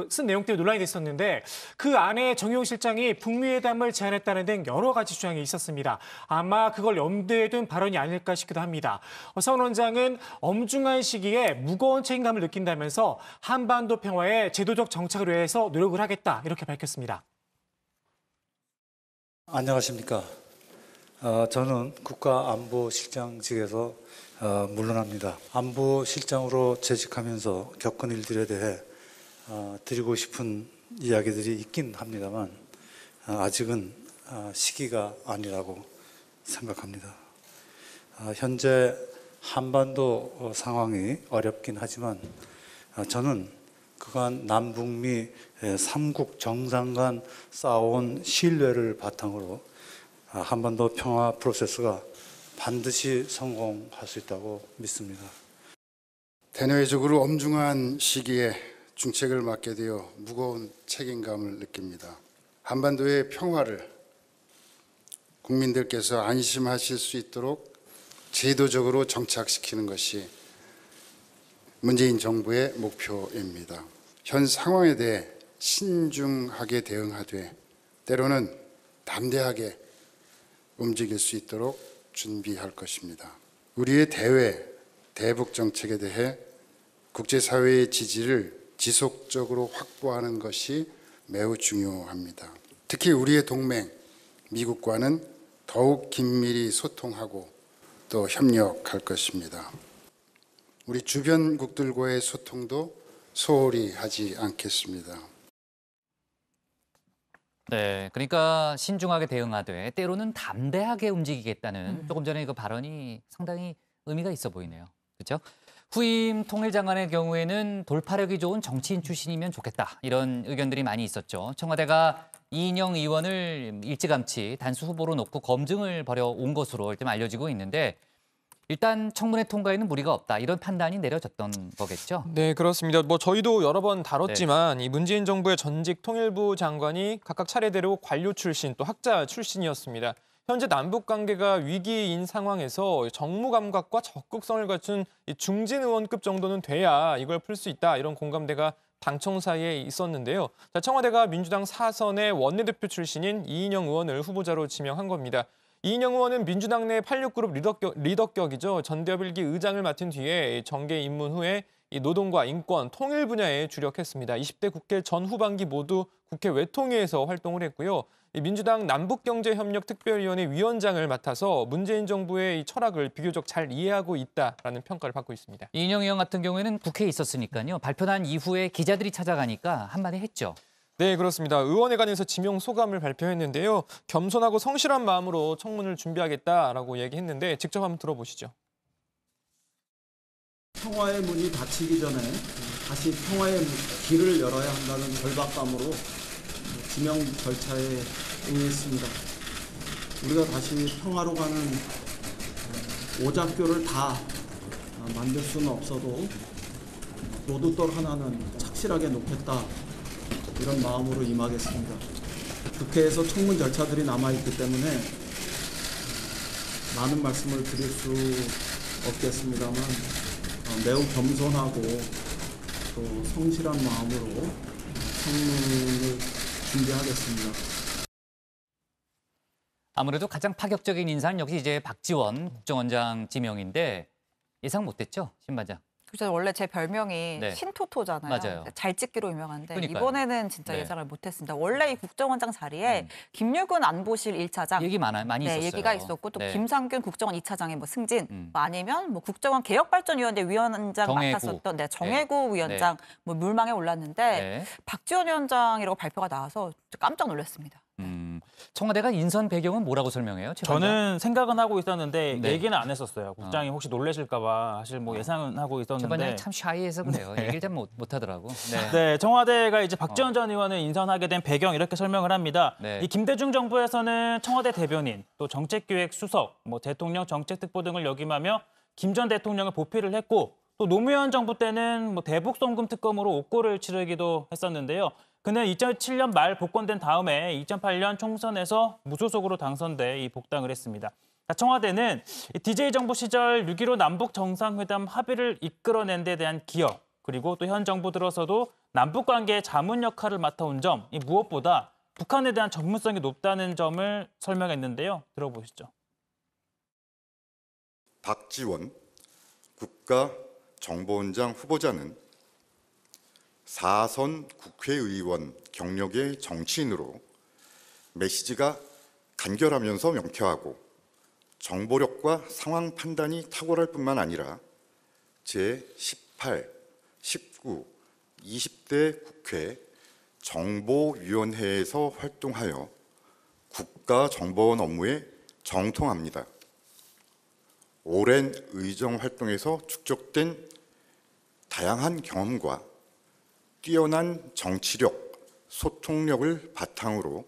쓴 내용 때문에 논란이 됐었는데 그 안에 정용 실장이 북미회담을 제안했다는 등 여러 가지 주장이 있었습니다. 아마 그걸 염두에 둔 발언이 아닐까 싶기도 합니다. 서훈 원장은 엄중한 시기에 무거운 책임감을 느낀다면서 한반도 평화의 제도적 정착을 위해서 노력을 하겠다 이렇게 밝혔습니다.
안녕하십니까. 저는 국가안보실장직에서 물러납니다. 안보실장으로 재직하면서 겪은 일들에 대해 드리고 싶은 이야기들이 있긴 합니다만 아직은 시기가 아니라고 생각합니다. 현재 한반도 상황이 어렵긴 하지만 저는 그간 남북미 3국 정상 간 쌓아온 신뢰를 바탕으로 한반도 평화 프로세스가 반드시 성공할 수 있다고 믿습니다.
대내외적으로 엄중한 시기에 중책을 맡게 되어 무거운 책임감을 느낍니다. 한반도의 평화를 국민들께서 안심하실 수 있도록 제도적으로 정착시키는 것이 문재인 정부의 목표입니다. 현 상황에 대해 신중하게 대응하되 때로는 담대하게 움직일 수 있도록 준비할 것입니다. 우리의 대북 정책에 대해 국제사회의 지지를 지속적으로 확보하는 것이 매우 중요합니다. 특히 우리의 동맹 미국과는 더욱 긴밀히 소통하고 또 협력할 것입니다. 우리 주변국들과의 소통도 소홀히 하지 않겠습니다.
네, 그러니까 신중하게 대응하되 때로는 담대하게 움직이겠다는 조금 전에 그 발언이 상당히 의미가 있어 보이네요. 그렇죠? 후임 통일장관의 경우에는 돌파력이 좋은 정치인 출신이면 좋겠다. 이런 의견들이 많이 있었죠. 청와대가 이인영 의원을 일찌감치 단수 후보로 놓고 검증을 벌여온 것으로 일단 알려지고 있는데 일단 청문회 통과에는 무리가 없다. 이런 판단이 내려졌던 거겠죠?
네, 그렇습니다. 저희도 여러 번 다뤘지만 이 문재인 정부의 전직 통일부 장관이 각각 차례대로 관료 출신 또 학자 출신이었습니다. 현재 남북 관계가 위기인 상황에서 정무 감각과 적극성을 갖춘 이 중진 의원급 정도는 돼야 이걸 풀 수 있다. 이런 공감대가 당청 사이에 있었는데요. 청와대가 민주당 사선의 원내대표 출신인 이인영 의원을 후보자로 지명한 겁니다. 이인영 의원은 민주당 내 86그룹 리더격이죠. 전대협 1기 의장을 맡은 뒤에 정계 입문 후에 이 노동과 인권, 통일 분야에 주력했습니다. 20대 국회 전 후반기 모두 국회 외통위에서 활동을 했고요. 민주당 남북경제협력특별위원회 위원장을 맡아서 문재인 정부의 이 철학을 비교적 잘 이해하고 있다라는 평가를 받고 있습니다.
이인영 의원 같은 경우에는 국회에 있었으니까요. 발표난 이후에 기자들이 찾아가니까 한마디 했죠.
네, 그렇습니다. 의원회관에서 지명 소감을 발표했는데요. 겸손하고 성실한 마음으로 청문을 준비하겠다라고 얘기했는데 직접 한번 들어보시죠.
평화의 문이 닫히기 전에 다시 평화의 길을 열어야 한다는 절박감으로 지명 절차에 응했습니다. 우리가 다시 평화로 가는 오작교를 다 만들 수는 없어도 노두돌 하나는 착실하게 놓겠다, 이런 마음으로 임하겠습니다. 국회에서 청문 절차들이 남아있기 때문에 많은 말씀을 드릴 수 없겠습니다만 매우 겸손하고 또 성실한 마음으로 청문을 준비하겠습니다.
아무래도 가장 파격적인 인사는 역시 이제 박지원 국정원장 지명인데 예상 못했죠, 신반장.
그래서 원래 제 별명이
네.
신토토잖아요.
맞아요.
잘 찍기로 유명한데
그러니까요.
이번에는 진짜
네.
예상을 못했습니다. 원래 이 국정원장 자리에 김유근 안보실 1차장
얘기 많이 있었어요.
얘기가 있었고 또
네.
김상균 국정원 2차장의 뭐 승진, 뭐 아니면 뭐 국정원 개혁발전위원회 위원장
정혜구.
맡았었던 정혜구 위원장 뭐 물망에 올랐는데
네.
박지원 위원장이라고 발표가 나와서 깜짝 놀랐습니다.
청와대가 인선 배경은 뭐라고 설명해요? 최 관장?
저는 생각은 하고 있었는데
네.
얘기는 안 했었어요. 국장이 혹시 놀라실까 봐 사실 뭐 예상은 하고
최
있었는데.
관장이 참 샤이해서 그래요.
네.
얘기를 잘 못하더라고. 네.
네, 청와대가 이제 박지원 전 의원을 인선하게 된 배경 이렇게 설명을 합니다.
네.
이 김대중 정부에서는 청와대 대변인, 또 정책기획수석, 뭐 대통령 정책특보 등을 역임하며 김 전 대통령을 보필을 했고, 또 노무현 정부 때는 뭐 대북 송금 특검으로 옥고를 치르기도 했었는데요. 그는 2007년 말 복권된 다음에 2008년 총선에서 무소속으로 당선돼 이 복당을 했습니다. 청와대는 DJ 정부 시절 6.15 남북 정상회담 합의를 이끌어낸 데 대한 기여, 그리고 또 현 정부 들어서도 남북 관계의 자문 역할을 맡아온 점, 이 무엇보다 북한에 대한 전문성이 높다는 점을 설명했는데요. 들어보시죠.
박지원 국가정보원장 후보자는 4선 국회의원 경력의 정치인으로 메시지가 간결하면서 명쾌하고 정보력과 상황 판단이 탁월할 뿐만 아니라 제18, 19, 20대 국회 정보위원회에서 활동하여 국가정보원 업무에 정통합니다. 오랜 의정 활동에서 축적된 다양한 경험과 뛰어난 정치력, 소통력을 바탕으로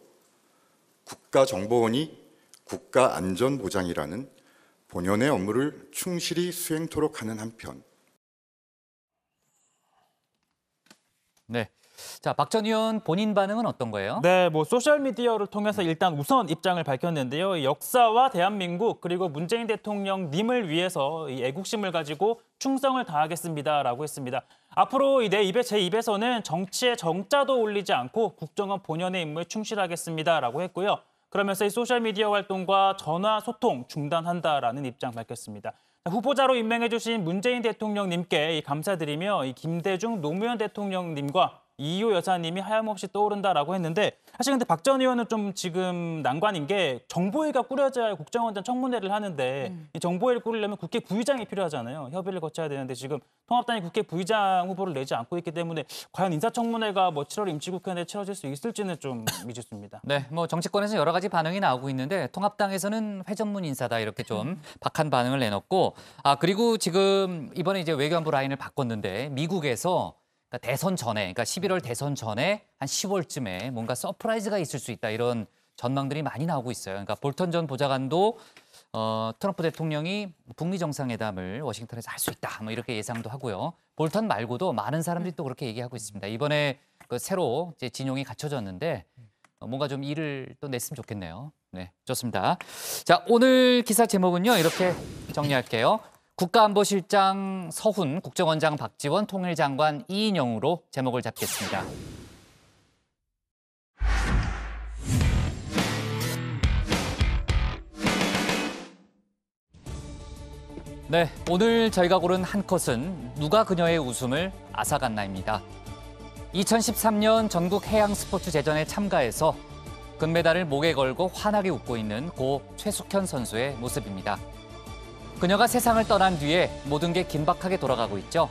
국가정보원이 국가안전보장이라는 본연의 업무를 충실히 수행토록 하는 한편
네. 자, 박 전 의원 본인 반응은 어떤 거예요?
네, 뭐 소셜미디어를 통해서 일단 우선 입장을 밝혔는데요. 역사와 대한민국 그리고 문재인 대통령님을 위해서 이 애국심을 가지고 충성을 다하겠습니다라고 했습니다. 앞으로 제 입에서는 정치에 정자도 올리지 않고 국정원 본연의 임무에 충실하겠습니다라고 했고요. 그러면서 이 소셜미디어 활동과 전화 소통 중단한다라는 입장 밝혔습니다. 후보자로 임명해 주신 문재인 대통령님께 감사드리며 이 김대중 노무현 대통령님과 이효 여사님이 하염없이 떠오른다라고 했는데, 사실 근데 박 전 의원은 좀 지금 난관인 게 정보회가 꾸려져야 국정원장 청문회를 하는데 이 정보회를 꾸리려면 국회 부의장이 필요하잖아요. 협의를 거쳐야 되는데 지금 통합당이 국회 부의장 후보를 내지 않고 있기 때문에 과연 인사청문회가 뭐 7월 임시국회 내 치러질 수 있을지는 좀 미지수입니다.
네, 뭐 정치권에서 여러 가지 반응이 나오고 있는데 통합당에서는 회전문 인사다 이렇게 좀 박한 반응을 내놓고, 그리고 지금 이번에 이제 외교안보 라인을 바꿨는데 미국에서 대선 전에, 그러니까 11월 대선 전에 한 10월쯤에 뭔가 서프라이즈가 있을 수 있다 이런 전망들이 많이 나오고 있어요. 그러니까 볼턴 전 보좌관도 트럼프 대통령이 북미 정상회담을 워싱턴에서 할 수 있다. 뭐 이렇게 예상도 하고요. 볼턴 말고도 많은 사람들이 또 그렇게 얘기하고 있습니다. 이번에 그 새로 이제 진용이 갖춰졌는데 뭔가 좀 일을 또 냈으면 좋겠네요. 네, 좋습니다. 자, 오늘 기사 제목은요. 이렇게 정리할게요. 국가안보실장 서훈, 국정원장 박지원, 통일장관 이인영으로 제목을 잡겠습니다. 네, 오늘 저희가 고른 한 컷은 누가 그녀의 웃음을 앗아갔나입니다. 2013년 전국 해양 스포츠 제전에 참가해서 금메달을 목에 걸고 환하게 웃고 있는 고 최숙현 선수의 모습입니다. 그녀가 세상을 떠난 뒤에 모든 게 긴박하게 돌아가고 있죠.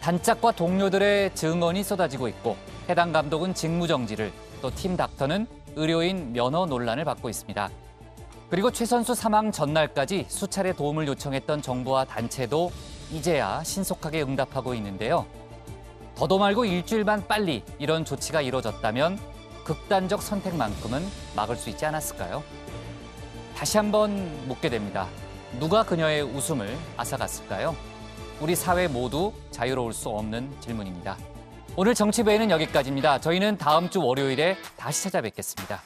단짝과 동료들의 증언이 쏟아지고 있고 해당 감독은 직무정지를, 또 팀 닥터는 의료인 면허 논란을 받고 있습니다. 그리고 최 선수 사망 전날까지 수차례 도움을 요청했던 정부와 단체도 이제야 신속하게 응답하고 있는데요. 더도 말고 일주일만 빨리 이런 조치가 이뤄졌다면 극단적 선택만큼은 막을 수 있지 않았을까요? 다시 한번 묻게 됩니다. 누가 그녀의 웃음을 앗아갔을까요? 우리 사회 모두 자유로울 수 없는 질문입니다. 오늘 정치부에는 여기까지입니다. 저희는 다음 주 월요일에 다시 찾아뵙겠습니다.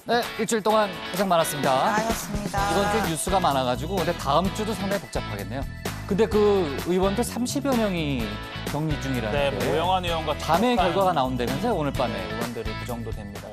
네, 일주일 동안 고생 많았습니다.
많았습니다.
이번 주에 뉴스가 많아가지고 근데 다음 주도 상당히 복잡하겠네요. 근데 그 의원들 30여 명이 격리 중이라는데
네, 오영환 의원과
밤에 결과가 나온다면서요, 오늘 밤에.
의원들이 그 정도 됩니다.